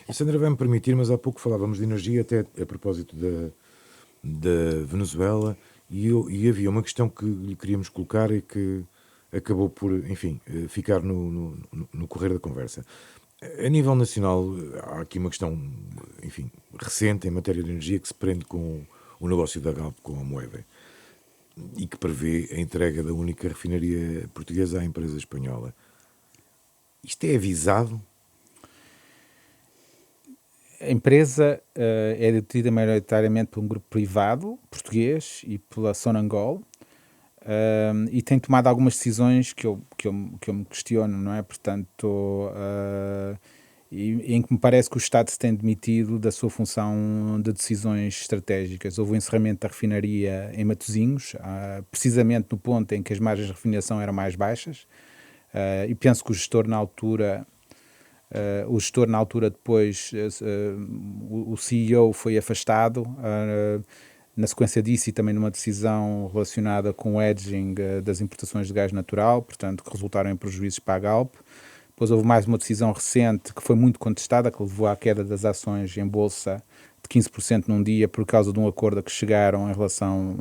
A Sandra vai-me permitir, mas há pouco falávamos de energia, até a propósito da Venezuela, e havia uma questão que lhe queríamos colocar e que acabou por, enfim, ficar no correr da conversa. A nível nacional, há aqui uma questão, enfim, recente em matéria de energia que se prende com o negócio da Galp com a Moeve e que prevê a entrega da única refinaria portuguesa à empresa espanhola. Isto é avisado? A empresa é detida maioritariamente por um grupo privado português e pela Sonangol e tem tomado algumas decisões que eu me questiono, não é? Portanto, em que me parece que o Estado se tem demitido da sua função de decisões estratégicas. Houve o encerramento da refinaria em Matosinhos, precisamente no ponto em que as margens de refinação eram mais baixas, e penso que o gestor na altura depois, o CEO foi afastado, na sequência disso e também numa decisão relacionada com o hedging das importações de gás natural, portanto, que resultaram em prejuízos para a Galp. Depois houve mais uma decisão recente que foi muito contestada, que levou à queda das ações em bolsa de 15% num dia por causa de um acordo a que chegaram em relação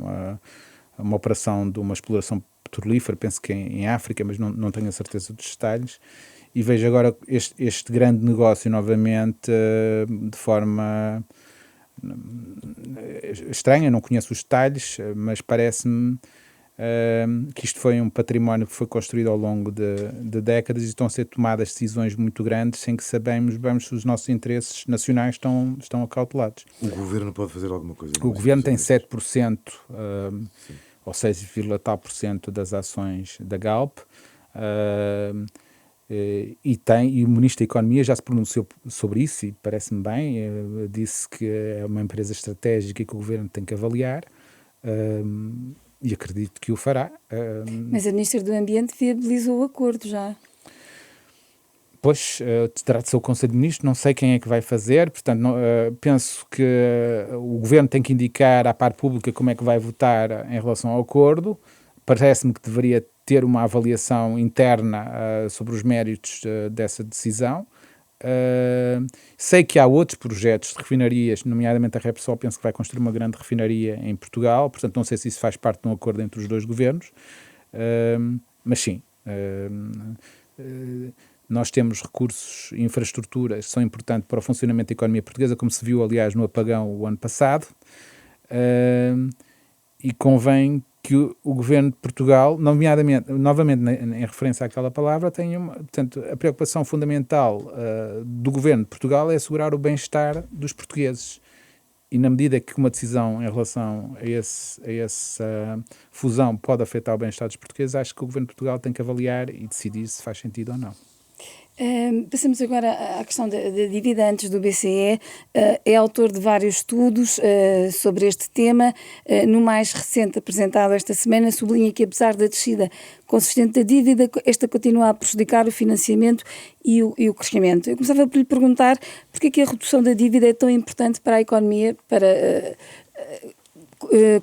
a uma operação de uma exploração petrolífera, penso que em África, mas não tenho a certeza dos detalhes. E vejo agora este grande negócio novamente de forma estranha, não conheço os detalhes, mas parece-me que isto foi um património que foi construído ao longo de décadas e estão a ser tomadas decisões muito grandes sem que sabemos se os nossos interesses nacionais estão acautelados. O Governo pode fazer alguma coisa? O Governo tem 7% ou 6,tal% das ações da Galp, e o Ministro da Economia já se pronunciou sobre isso e parece-me bem, disse que é uma empresa estratégica e que o Governo tem que avaliar, e acredito que o fará. Mas a Ministra do Ambiente viabilizou o acordo já. Pois, terá de ser o Conselho de Ministros, não sei quem é que vai fazer, portanto, penso que o Governo tem que indicar à parte pública como é que vai votar em relação ao acordo. Parece-me que deveria ter uma avaliação interna sobre os méritos dessa decisão. Sei que há outros projetos de refinarias, nomeadamente a Repsol, penso que vai construir uma grande refinaria em Portugal, portanto não sei se isso faz parte de um acordo entre os dois governos, mas sim, nós temos recursos e infraestruturas que são importantes para o funcionamento da economia portuguesa, como se viu aliás no apagão o ano passado, e convém que o Governo de Portugal, novamente em referência àquela palavra, tenha portanto, a preocupação fundamental do Governo de Portugal é assegurar o bem-estar dos portugueses. E na medida que uma decisão em relação a essa fusão pode afetar o bem-estar dos portugueses, acho que o Governo de Portugal tem que avaliar e decidir se faz sentido ou não. Passamos agora à questão da dívida antes do BCE. É autor de vários estudos sobre este tema. No mais recente apresentado esta semana, sublinha que, apesar da descida consistente da dívida, esta continua a prejudicar o financiamento e o crescimento. Eu começava por lhe perguntar porque é que a redução da dívida é tão importante para a economia, para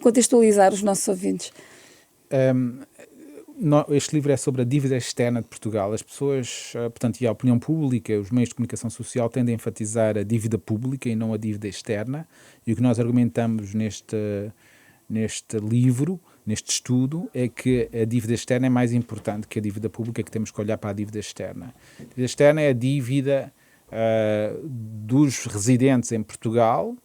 contextualizar os nossos ouvintes. Este livro é sobre a dívida externa de Portugal. As pessoas, portanto, e a opinião pública, os meios de comunicação social tendem a enfatizar a dívida pública e não a dívida externa. E o que nós argumentamos neste livro, neste estudo, é que a dívida externa é mais importante que a dívida pública, que temos que olhar para a dívida externa. A dívida externa é a dívida dos residentes em Portugal,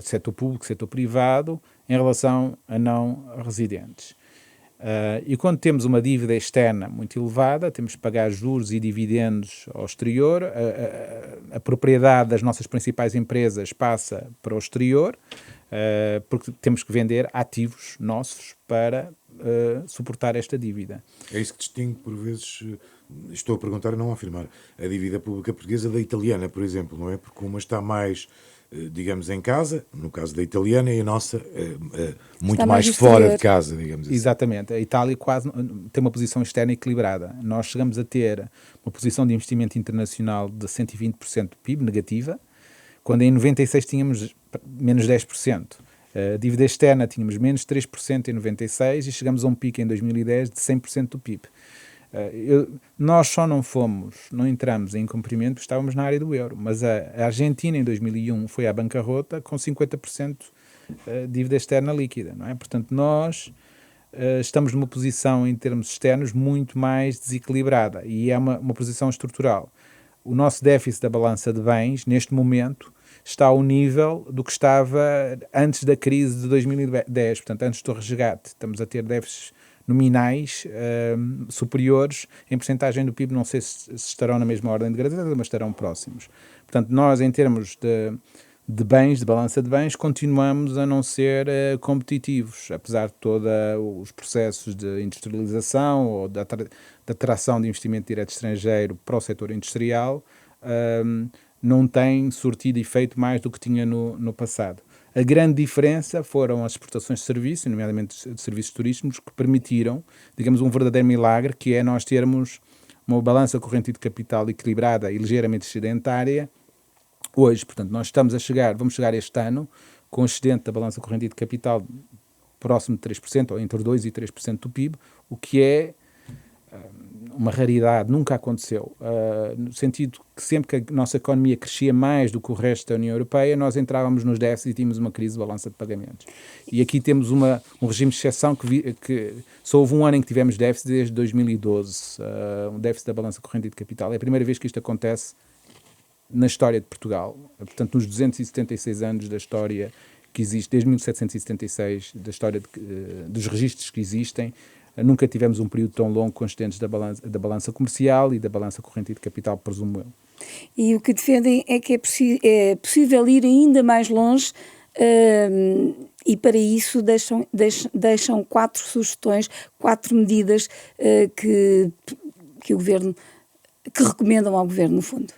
setor público, setor privado, em relação a não residentes. E quando temos uma dívida externa muito elevada, temos que pagar juros e dividendos ao exterior, a propriedade das nossas principais empresas passa para o exterior, porque temos que vender ativos nossos para suportar esta dívida. É isso que distingue, por vezes, estou a perguntar e não a afirmar, a dívida pública portuguesa da italiana, por exemplo, não é? Porque uma está mais, digamos, em casa, no caso da italiana, e a nossa muito mais fora de casa, digamos assim. Exatamente. A Itália quase tem uma posição externa equilibrada. Nós chegamos a ter uma posição de investimento internacional de 120% do PIB, negativa, quando em 96 tínhamos menos 10%. A dívida externa tínhamos menos 3% em 96 e chegamos a um pico em 2010 de 100% do PIB. Nós só não entramos em incumprimento porque estávamos na área do euro, mas a Argentina em 2001 foi à bancarrota com 50% de dívida externa líquida, não é? Portanto, nós estamos numa posição em termos externos muito mais desequilibrada e é uma posição estrutural. O nosso déficit da balança de bens, neste momento, está ao nível do que estava antes da crise de 2010, portanto, antes do resgate. Estamos a ter déficits nominais superiores em percentagem do PIB, não sei se estarão na mesma ordem de grandeza, mas estarão próximos. Portanto, nós, em termos de bens, de balança de bens, continuamos a não ser competitivos, apesar de todos os processos de industrialização ou da atração de investimento direto estrangeiro para o setor industrial, não tem surtido efeito mais do que tinha no passado. A grande diferença foram as exportações de serviços, nomeadamente de serviços turísticos, que permitiram, digamos, um verdadeiro milagre, que é nós termos uma balança corrente de capital equilibrada e ligeiramente excedentária hoje. Portanto, vamos chegar este ano com um excedente da balança corrente de capital próximo de 3%, ou entre 2% e 3% do PIB, o que é uma raridade, nunca aconteceu, no sentido que sempre que a nossa economia crescia mais do que o resto da União Europeia, nós entrávamos nos déficits e tínhamos uma crise de balança de pagamentos. E aqui temos um regime de exceção que só houve um ano em que tivemos déficit desde 2012, um déficit da balança corrente de capital. É a primeira vez que isto acontece na história de Portugal, portanto nos 276 anos da história que existe, desde 1776, da história dos registros que existem, nunca tivemos um período tão longo com excedentes da balança comercial e da balança corrente de capital, presumo eu. E o que defendem é que é possível ir ainda mais longe e para isso deixam 4 sugestões, 4 medidas que o Governo, que recomendam ao Governo, no fundo.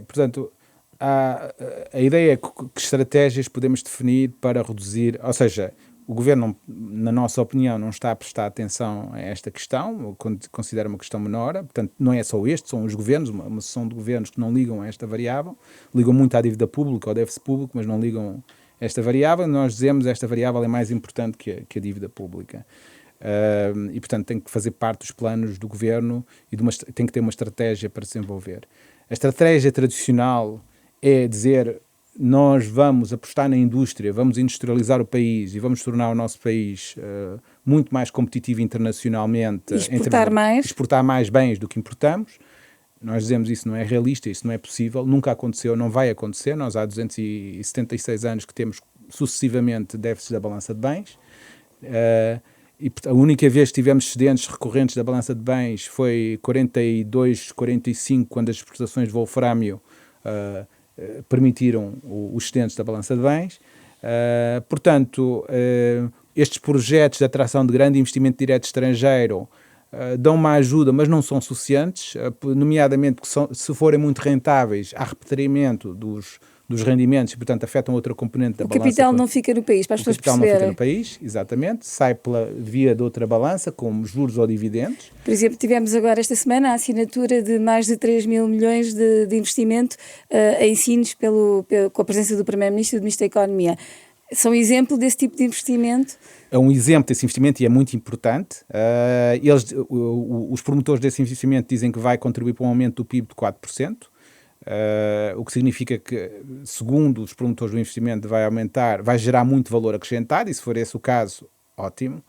Portanto, a ideia é que estratégias podemos definir para reduzir, ou seja, o Governo, na nossa opinião, não está a prestar atenção a esta questão, considera uma questão menor, portanto, não é só são os governos, uma seção de governos que não ligam a esta variável, ligam muito à dívida pública, ao déficit público, mas não ligam a esta variável. Nós dizemos que esta variável é mais importante que a dívida pública. E, portanto, tem que fazer parte dos planos do Governo e tem que ter uma estratégia para se envolver. A estratégia tradicional é dizer: nós vamos apostar na indústria, vamos industrializar o país e vamos tornar o nosso país muito mais competitivo internacionalmente. Exportar mais bens do que importamos. Nós dizemos isso não é realista, isso não é possível, nunca aconteceu, não vai acontecer. Nós há 276 anos que temos sucessivamente déficits da balança de bens. E a única vez que tivemos excedentes recorrentes da balança de bens foi 42, 45, quando as exportações de wolframio permitiram os excedentes da balança de bens. Portanto, estes projetos de atração de grande investimento direto estrangeiro dão uma ajuda, mas não são suficientes, nomeadamente porque se forem muito rentáveis, há repetrimento dos rendimentos e, portanto, afetam outra componente da balança. O capital não fica no país, para as pessoas perceberem. O capital não fica no país, exatamente, sai pela via de outra balança, como juros ou dividendos. Por exemplo, tivemos agora esta semana a assinatura de mais de 3 mil milhões de investimento em Sines com a presença do Primeiro-Ministro e do Ministro da Economia. São exemplo desse tipo de investimento? É um exemplo desse investimento e é muito importante. Os promotores desse investimento dizem que vai contribuir para um aumento do PIB de 4%, o que significa que, segundo os promotores do investimento, vai gerar muito valor acrescentado, e se for esse o caso, ótimo.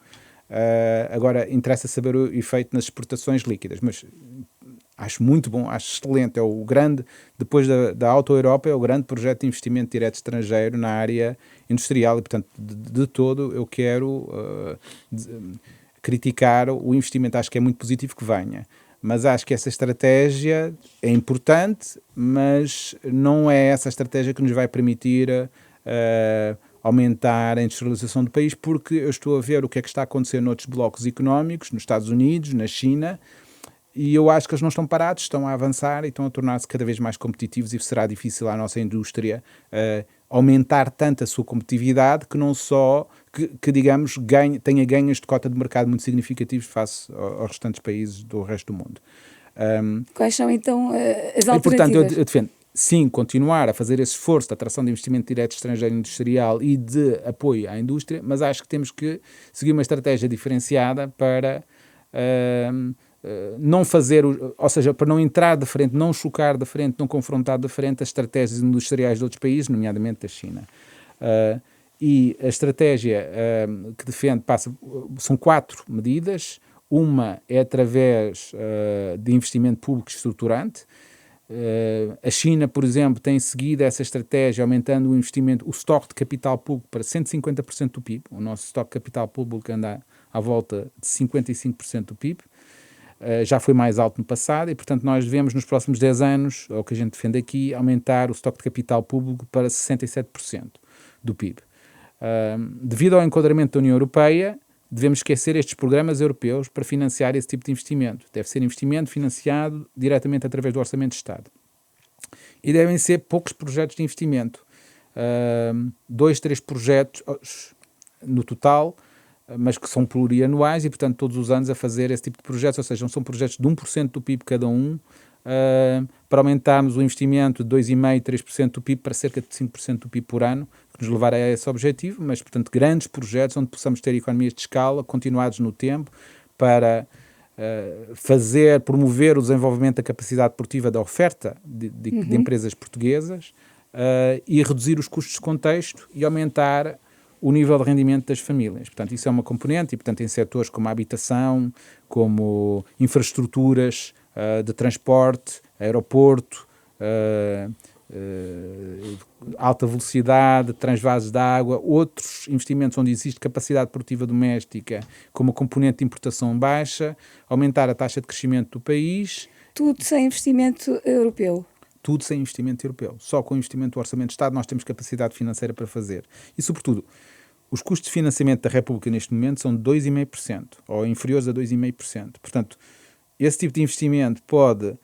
Agora, interessa saber o efeito nas exportações líquidas, mas acho muito bom, acho excelente. É o grande, depois da Auto Europa, é o grande projeto de investimento direto estrangeiro na área industrial e, portanto, de todo eu quero criticar o investimento. Acho que é muito positivo que venha, mas acho que essa estratégia é importante, mas não é essa estratégia que nos vai permitir aumentar a industrialização do país, porque eu estou a ver o que é que está a acontecer noutros blocos económicos, nos Estados Unidos, na China, e eu acho que eles não estão parados, estão a avançar e estão a tornar-se cada vez mais competitivos, e será difícil à nossa indústria aumentar tanto a sua competitividade que não só, que digamos, tenha ganhos de cota de mercado muito significativos face aos restantes países do resto do mundo. Quais são então as alternativas? E, portanto, eu defendo, sim, continuar a fazer esse esforço de atração de investimento direto estrangeiro industrial e de apoio à indústria, mas acho que temos que seguir uma estratégia diferenciada para não fazer, ou seja, para não entrar de frente, não chocar de frente, não confrontar de frente as estratégias industriais de outros países, nomeadamente da China. E a estratégia que defende são 4 medidas. Uma é através de investimento público estruturante. A China, por exemplo, tem seguido essa estratégia, aumentando o investimento, o estoque de capital público para 150% do PIB. O nosso estoque de capital público anda à volta de 55% do PIB. Já foi mais alto no passado e, portanto, nós devemos nos próximos 10 anos, ou o que a gente defende aqui, aumentar o estoque de capital público para 67% do PIB. Devido ao enquadramento da União Europeia, devemos esquecer estes programas europeus para financiar esse tipo de investimento. Deve ser investimento financiado diretamente através do Orçamento de Estado. E devem ser poucos projetos de investimento. 2, 3 projetos no total, mas que são plurianuais e, portanto, todos os anos a fazer esse tipo de projetos, ou seja, não são projetos de 1% do PIB cada um, para aumentarmos o investimento de 2,5%, 3% do PIB para cerca de 5% do PIB por ano, que nos levará a esse objetivo, mas, portanto, grandes projetos onde possamos ter economias de escala, continuados no tempo, para promover o desenvolvimento da capacidade produtiva da oferta de empresas portuguesas e reduzir os custos de contexto e aumentar o nível de rendimento das famílias. Portanto, isso é uma componente e, portanto, em setores como a habitação, como infraestruturas de transporte, aeroporto, alta velocidade, transvases de água, outros investimentos onde existe capacidade produtiva doméstica como componente de importação baixa, aumentar a taxa de crescimento do país. Tudo sem investimento europeu. Tudo sem investimento europeu. Só com o investimento do Orçamento de Estado nós temos capacidade financeira para fazer. E, sobretudo, os custos de financiamento da República neste momento são de 2,5%, ou inferiores a 2,5%. Portanto, esse tipo de investimento pode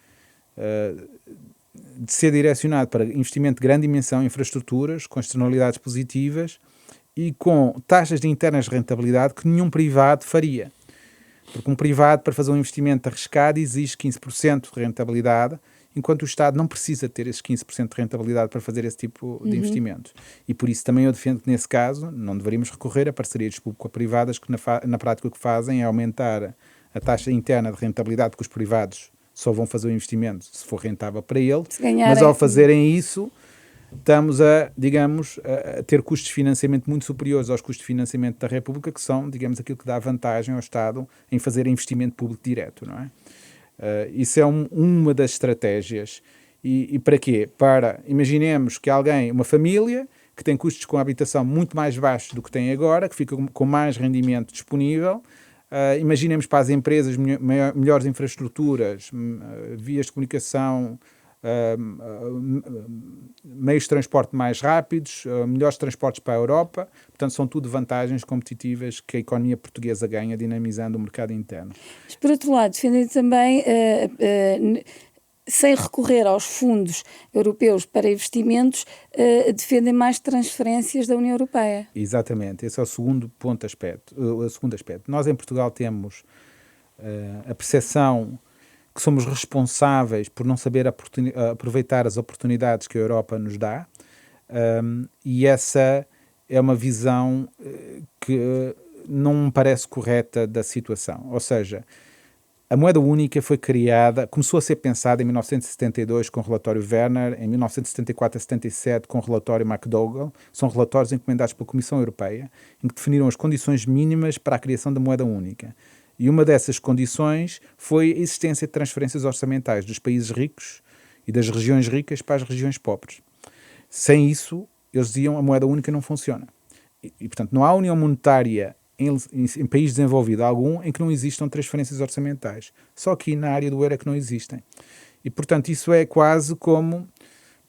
ser direcionado para investimento de grande dimensão em infraestruturas, com externalidades positivas e com taxas de internas de rentabilidade que nenhum privado faria. Porque um privado, para fazer um investimento arriscado, exige 15% de rentabilidade, enquanto o Estado não precisa ter esses 15% de rentabilidade para fazer esse tipo de investimentos. E por isso também eu defendo que, nesse caso, não deveríamos recorrer a parcerias público-privadas que, na prática, o que fazem é aumentar a taxa interna de rentabilidade, porque os privados só vão fazer o investimento se for rentável para ele, mas ao fazerem isso, estamos a ter custos de financiamento muito superiores aos custos de financiamento da República, que são, digamos, aquilo que dá vantagem ao Estado em fazer investimento público direto, não é? Isso é uma das estratégias. E para quê? Imaginemos que uma família que tem custos com a habitação muito mais baixos do que tem agora, que fica com mais rendimento disponível. Imaginemos para as empresas melhores infraestruturas, vias de comunicação, meios de transporte mais rápidos, melhores transportes para a Europa. Portanto, são tudo vantagens competitivas que a economia portuguesa ganha dinamizando o mercado interno. Mas, por outro lado, defendem também, sem recorrer aos fundos europeus para investimentos, defendem mais transferências da União Europeia. Exatamente, esse é o segundo aspecto. Nós em Portugal temos a percepção que somos responsáveis por não saber aproveitar as oportunidades que a Europa nos dá, e essa é uma visão que não me parece correta da situação. Ou seja, a moeda única foi criada, começou a ser pensada em 1972 com o relatório Werner, em 1974 a 77 com o relatório McDougall. São relatórios encomendados pela Comissão Europeia, em que definiram as condições mínimas para a criação da moeda única. E uma dessas condições foi a existência de transferências orçamentais dos países ricos e das regiões ricas para as regiões pobres. Sem isso, eles diziam, a moeda única não funciona. E portanto, não há união monetária em país desenvolvido algum em que não existam transferências orçamentais. Só aqui na área do euro é que não existem. E, portanto, isso é quase como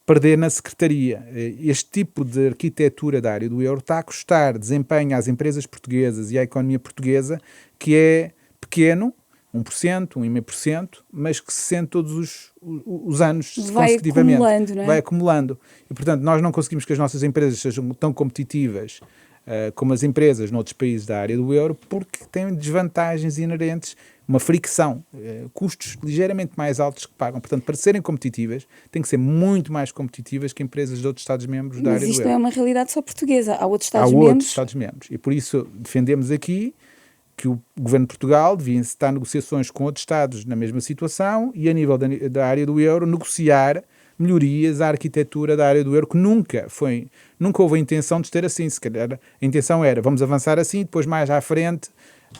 perder na secretaria. Este tipo de arquitetura da área do euro está a custar desempenho às empresas portuguesas e à economia portuguesa, que é pequeno, 1%, 1,5%, mas que se sente todos os anos consecutivamente. Acumulando, não é? Vai acumulando. E, portanto, nós não conseguimos que as nossas empresas sejam tão competitivas como as empresas noutros países da área do euro, porque têm desvantagens inerentes, uma fricção, custos ligeiramente mais altos que pagam. Portanto, para serem competitivas, têm que ser muito mais competitivas que empresas de outros Estados-membros da área do euro. Mas isto não é uma realidade só portuguesa, há outros Há Estados-membros. outros Estados-membros. E por isso defendemos aqui que o Governo de Portugal devia estar em negociações com outros Estados na mesma situação e, a nível da área do euro, negociar melhorias à arquitetura da área do euro, que nunca houve a intenção de ter assim. Se calhar a intenção era, vamos avançar assim, depois mais à frente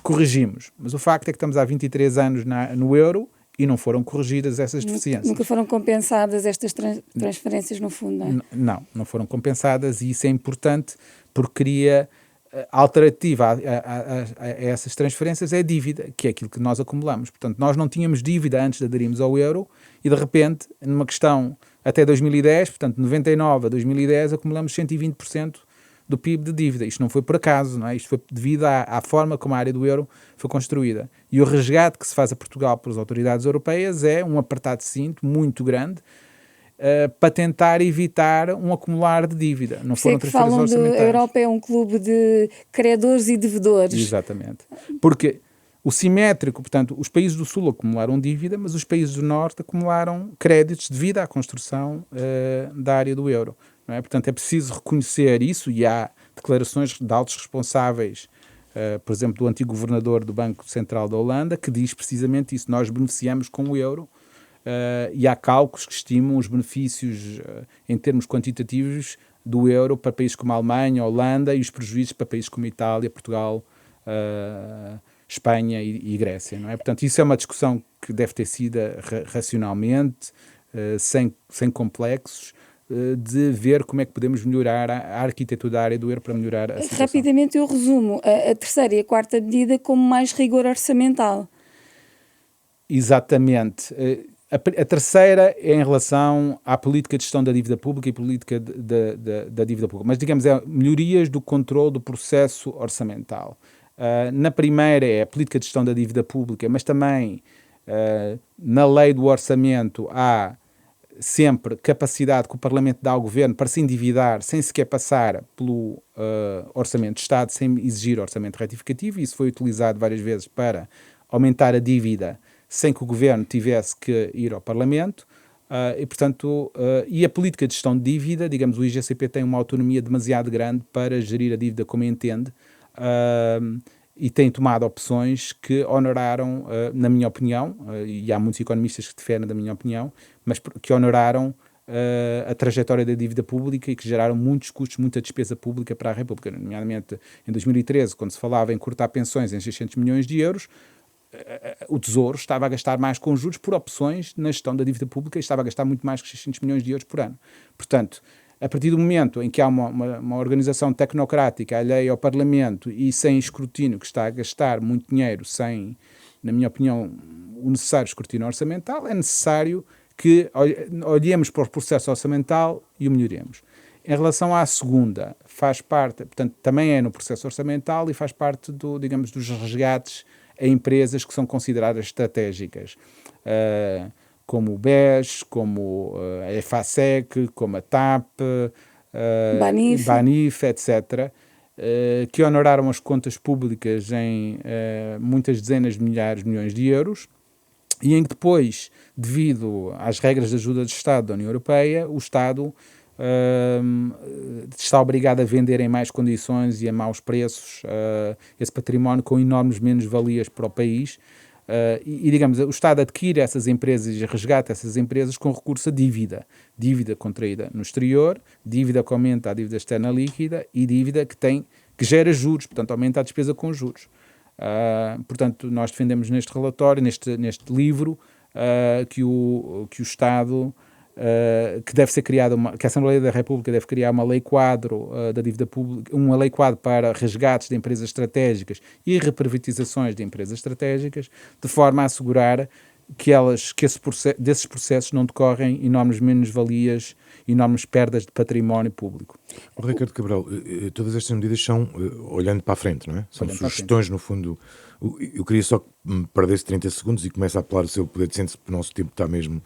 corrigimos. Mas o facto é que estamos há 23 anos no euro e não foram corrigidas essas deficiências. Nunca foram compensadas estas transferências, no fundo, não é? Não foram compensadas, e isso é importante porque cria alternativa a essas transferências é a dívida, que é aquilo que nós acumulamos. Portanto, nós não tínhamos dívida antes de aderirmos ao euro e, de repente, numa questão até 2010, portanto, de 99 a 2010, acumulamos 120% do PIB de dívida. Isto não foi por acaso, não é? Isto foi devido à forma como a área do euro foi construída. E o resgate que se faz a Portugal pelas autoridades europeias é um apertado de cinto muito grande, para tentar evitar um acumular de dívida. Não foram transferências orçamentais. A Europa é um clube de credores e devedores. Exatamente. Porque o simétrico, portanto, os países do Sul acumularam dívida, mas os países do Norte acumularam créditos devido à construção da área do euro. Não é? Portanto, é preciso reconhecer isso, e há declarações de altos responsáveis, por exemplo, do antigo governador do Banco Central da Holanda, que diz precisamente isso: nós beneficiamos com o euro. E há cálculos que estimam os benefícios em termos quantitativos do euro para países como a Alemanha, a Holanda, e os prejuízos para países como a Itália, Portugal, Espanha e Grécia. Não é? Portanto, isso é uma discussão que deve ter sido racionalmente, sem complexos, de ver como é que podemos melhorar a arquitetura da área do euro para melhorar a situação. Rapidamente eu resumo a terceira e a quarta medida como mais rigor orçamental. Exatamente. A terceira é em relação à política de gestão da dívida pública e política da dívida pública. Mas, digamos, é melhorias do controle do processo orçamental. Na primeira é a política de gestão da dívida pública, mas também na lei do orçamento há sempre capacidade que o Parlamento dá ao Governo para se endividar sem sequer passar pelo Orçamento de Estado, sem exigir orçamento retificativo. Isso foi utilizado várias vezes para aumentar a dívida sem que o Governo tivesse que ir ao Parlamento, e, portanto, e a política de gestão de dívida, digamos, o IGCP tem uma autonomia demasiado grande para gerir a dívida como entende, e tem tomado opções que honoraram, na minha opinião, e há muitos economistas que diferem da minha opinião, mas que honoraram a trajetória da dívida pública e que geraram muitos custos, muita despesa pública para a República. Nomeadamente, em 2013, quando se falava em cortar pensões em 600 milhões de euros, o Tesouro estava a gastar mais com juros por opções na gestão da dívida pública e estava a gastar muito mais que 600 milhões de euros por ano. Portanto, a partir do momento em que há uma organização tecnocrática alheia ao Parlamento e sem escrutínio, que está a gastar muito dinheiro sem, na minha opinião, o necessário escrutínio orçamental, é necessário que olhemos para o processo orçamental e o melhoremos. Em relação à segunda, faz parte, portanto, também é no processo orçamental e faz parte dos resgates a empresas que são consideradas estratégicas, como o BES, como a EFASEC, como a TAP, Banif, etc., que honoraram as contas públicas em muitas dezenas de milhares de milhões de euros, e em que depois, devido às regras de ajuda de Estado da União Europeia, o Estado está obrigado a vender em más condições e a maus preços esse património com enormes menos-valias para o país. Digamos, o Estado adquire essas empresas e resgata essas empresas com recurso a dívida contraída no exterior, dívida que aumenta a dívida externa líquida e dívida que gera juros, portanto aumenta a despesa com juros. Portanto, nós defendemos neste relatório, neste livro, que o Estado, que deve ser criada, que a Assembleia da República deve criar uma lei quadro da dívida pública, uma lei quadro para resgates de empresas estratégicas e reprivatizações de empresas estratégicas, de forma a assegurar que desses processos não decorrem enormes menos-valias, enormes perdas de património público. Ricardo Cabral, todas estas medidas são olhando para a frente, não é? São sugestões, no fundo. Eu queria só que me perdesse 30 segundos e comece a apelar o seu poder de síntese, porque o nosso tempo está mesmo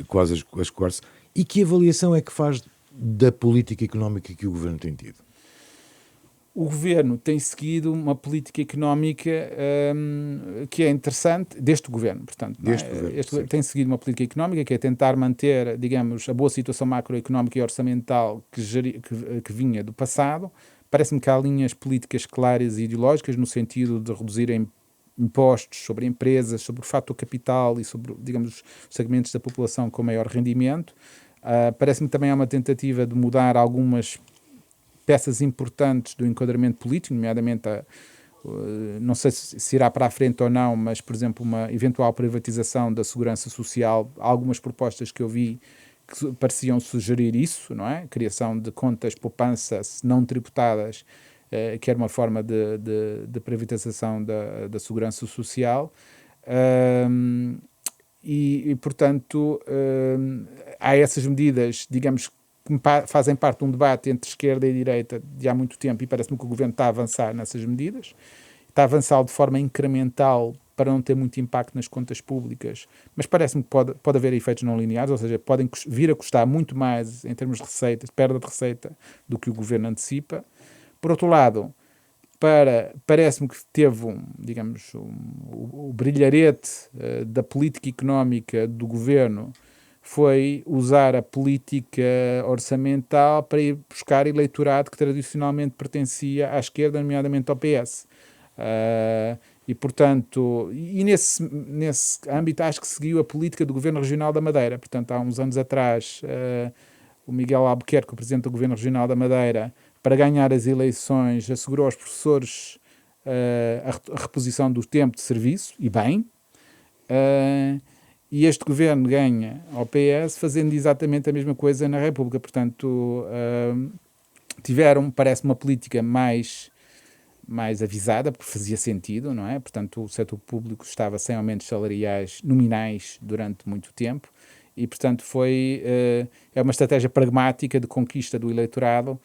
quase a escoar-se. E que avaliação é que faz da política económica que o Governo tem tido? O Governo tem seguido uma política económica que é interessante, deste Governo, portanto. Tem seguido uma política económica que é tentar manter, digamos, a boa situação macroeconómica e orçamental que vinha do passado. Parece-me que há linhas políticas claras e ideológicas no sentido de reduzir impostos sobre empresas, sobre o fator capital e sobre, digamos, os segmentos da população com maior rendimento. Parece-me que também há uma tentativa de mudar algumas peças importantes do enquadramento político, nomeadamente, não sei se irá para a frente ou não, mas, por exemplo, uma eventual privatização da segurança social. Algumas propostas que eu vi que pareciam sugerir isso, não é? Criação de contas poupança não tributadas, que era uma forma de privatização da segurança social. Portanto, há essas medidas, digamos, que fazem parte de um debate entre esquerda e direita de há muito tempo, e parece-me que o Governo está a avançar nessas medidas. Está a avançar de forma incremental para não ter muito impacto nas contas públicas, mas parece-me que pode haver efeitos não lineares, ou seja, podem vir a custar muito mais em termos de receitas, perda de receita, do que o Governo antecipa. Por outro lado, parece-me que teve, o brilharete da política económica do Governo foi usar a política orçamental para ir buscar eleitorado que tradicionalmente pertencia à esquerda, nomeadamente ao PS. Portanto, nesse âmbito acho que seguiu a política do Governo Regional da Madeira. Portanto, há uns anos atrás, o Miguel Albuquerque, o Presidente do Governo Regional da Madeira, para ganhar as eleições, assegurou aos professores a reposição do tempo de serviço, e bem, e este Governo ganha ao PS fazendo exatamente a mesma coisa na República. Portanto, tiveram, parece, uma política mais avisada, porque fazia sentido, não é? Portanto, o setor público estava sem aumentos salariais nominais durante muito tempo e, portanto, é uma estratégia pragmática de conquista do eleitorado,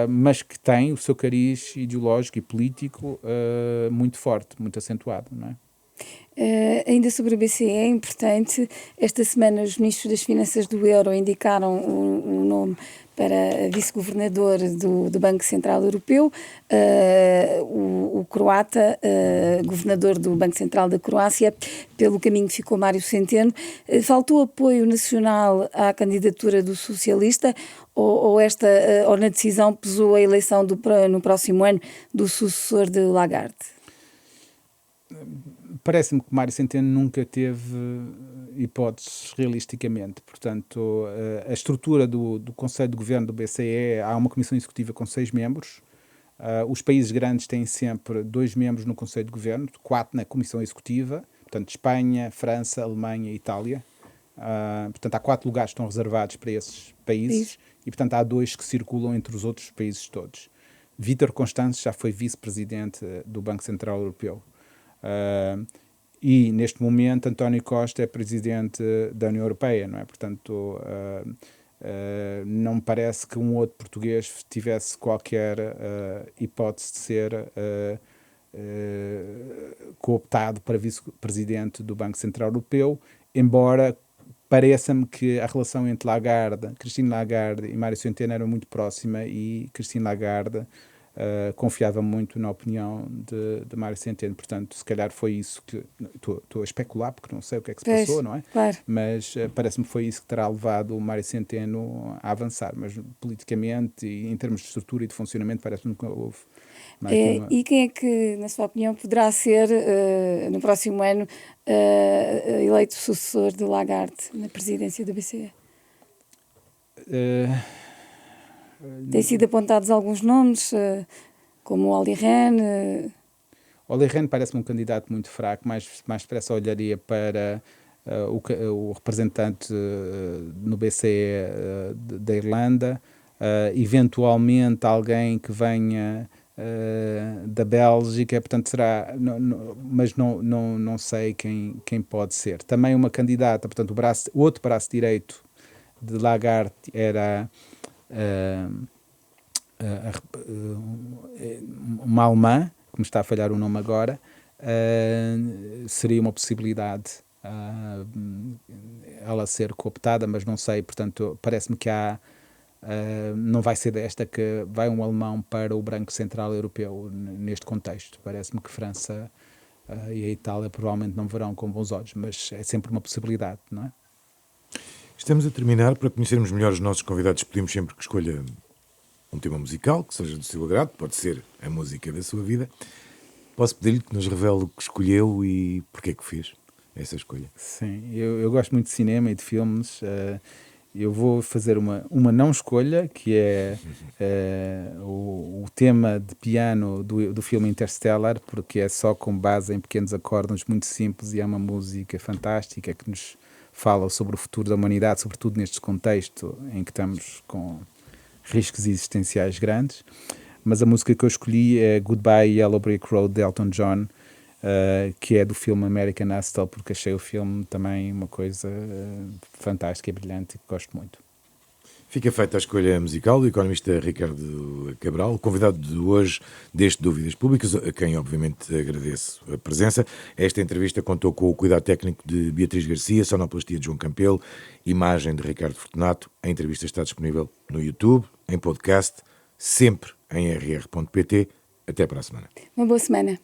mas que tem o seu cariz ideológico e político muito forte, muito acentuado, não é? Ainda sobre o BCE, é importante, esta semana os ministros das Finanças do Euro indicaram um nome para vice-governador do Banco Central Europeu, o croata, governador do Banco Central da Croácia. Pelo caminho ficou Mário Centeno. Faltou apoio nacional à candidatura do socialista ou na decisão pesou a eleição no próximo ano do sucessor de Lagarde? Parece-me que Mário Centeno nunca teve hipóteses realisticamente. Portanto, a estrutura do Conselho de Governo do BCE, há uma comissão executiva com 6 membros. Os países grandes têm sempre 2 membros no Conselho de Governo, 4 na comissão executiva. Portanto, Espanha, França, Alemanha e Itália. Portanto, há 4 lugares que estão reservados para esses países. E, portanto, há 2 que circulam entre os outros países todos. Vítor Constâncio já foi vice-presidente do Banco Central Europeu. E, neste momento, António Costa é presidente da União Europeia, não é? Portanto, não me parece que um outro português tivesse qualquer hipótese de ser cooptado para vice-presidente do Banco Central Europeu, embora pareça-me que a relação entre Christine Lagarde e Mário Centeno era muito próxima e Christine Lagarde confiava muito na opinião de Mário Centeno. Portanto, se calhar foi isso que... Estou a especular porque não sei o que é que se passou, não é? Claro. Mas parece-me que foi isso que terá levado o Mário Centeno a avançar. Mas politicamente e em termos de estrutura e de funcionamento parece-me que houve mais uma... E quem é que, na sua opinião, poderá ser, no próximo ano, eleito sucessor de Lagarde na presidência do BCE? Têm sido apontados alguns nomes, como o Olli Rehn. Olli Rehn parece-me um candidato muito fraco, mais depressa olharia para o representante no BCE da Irlanda, eventualmente alguém que venha da Bélgica, portanto será, mas não sei quem pode ser. Também uma candidata, portanto o outro braço direito de Lagarde era uma alemã, que me está a falhar o nome agora, seria uma possibilidade ela ser cooptada, mas não sei, portanto parece-me que não vai ser desta que vai um alemão para o Banco Central Europeu neste contexto. Parece-me que França e a Itália provavelmente não verão com bons olhos, mas é sempre uma possibilidade, não é? Estamos a terminar. Para conhecermos melhor os nossos convidados, pedimos sempre que escolha um tema musical que seja do seu agrado, pode ser a música da sua vida. Posso pedir-lhe que nos revele o que escolheu e porque é que fez essa escolha? Sim, eu gosto muito de cinema e de filmes. Eu vou fazer uma não escolha, que é o tema de piano do filme Interstellar, porque é só com base em pequenos acordes muito simples e é uma música fantástica que nos fala sobre o futuro da humanidade, sobretudo neste contexto em que estamos com riscos existenciais grandes. Mas a música que eu escolhi é Goodbye Yellow Brick Road, de Elton John, que é do filme American Hustle, porque achei o filme também uma coisa fantástica e brilhante e que gosto muito. Fica feita a escolha musical do economista Ricardo Cabral, convidado de hoje deste Dúvidas Públicas, a quem obviamente agradeço a presença. Esta entrevista contou com o cuidado técnico de Beatriz Garcia, sonoplastia de João Campelo, imagem de Ricardo Fortunato. A entrevista está disponível no YouTube, em podcast, sempre em rr.pt. Até para a semana. Uma boa semana.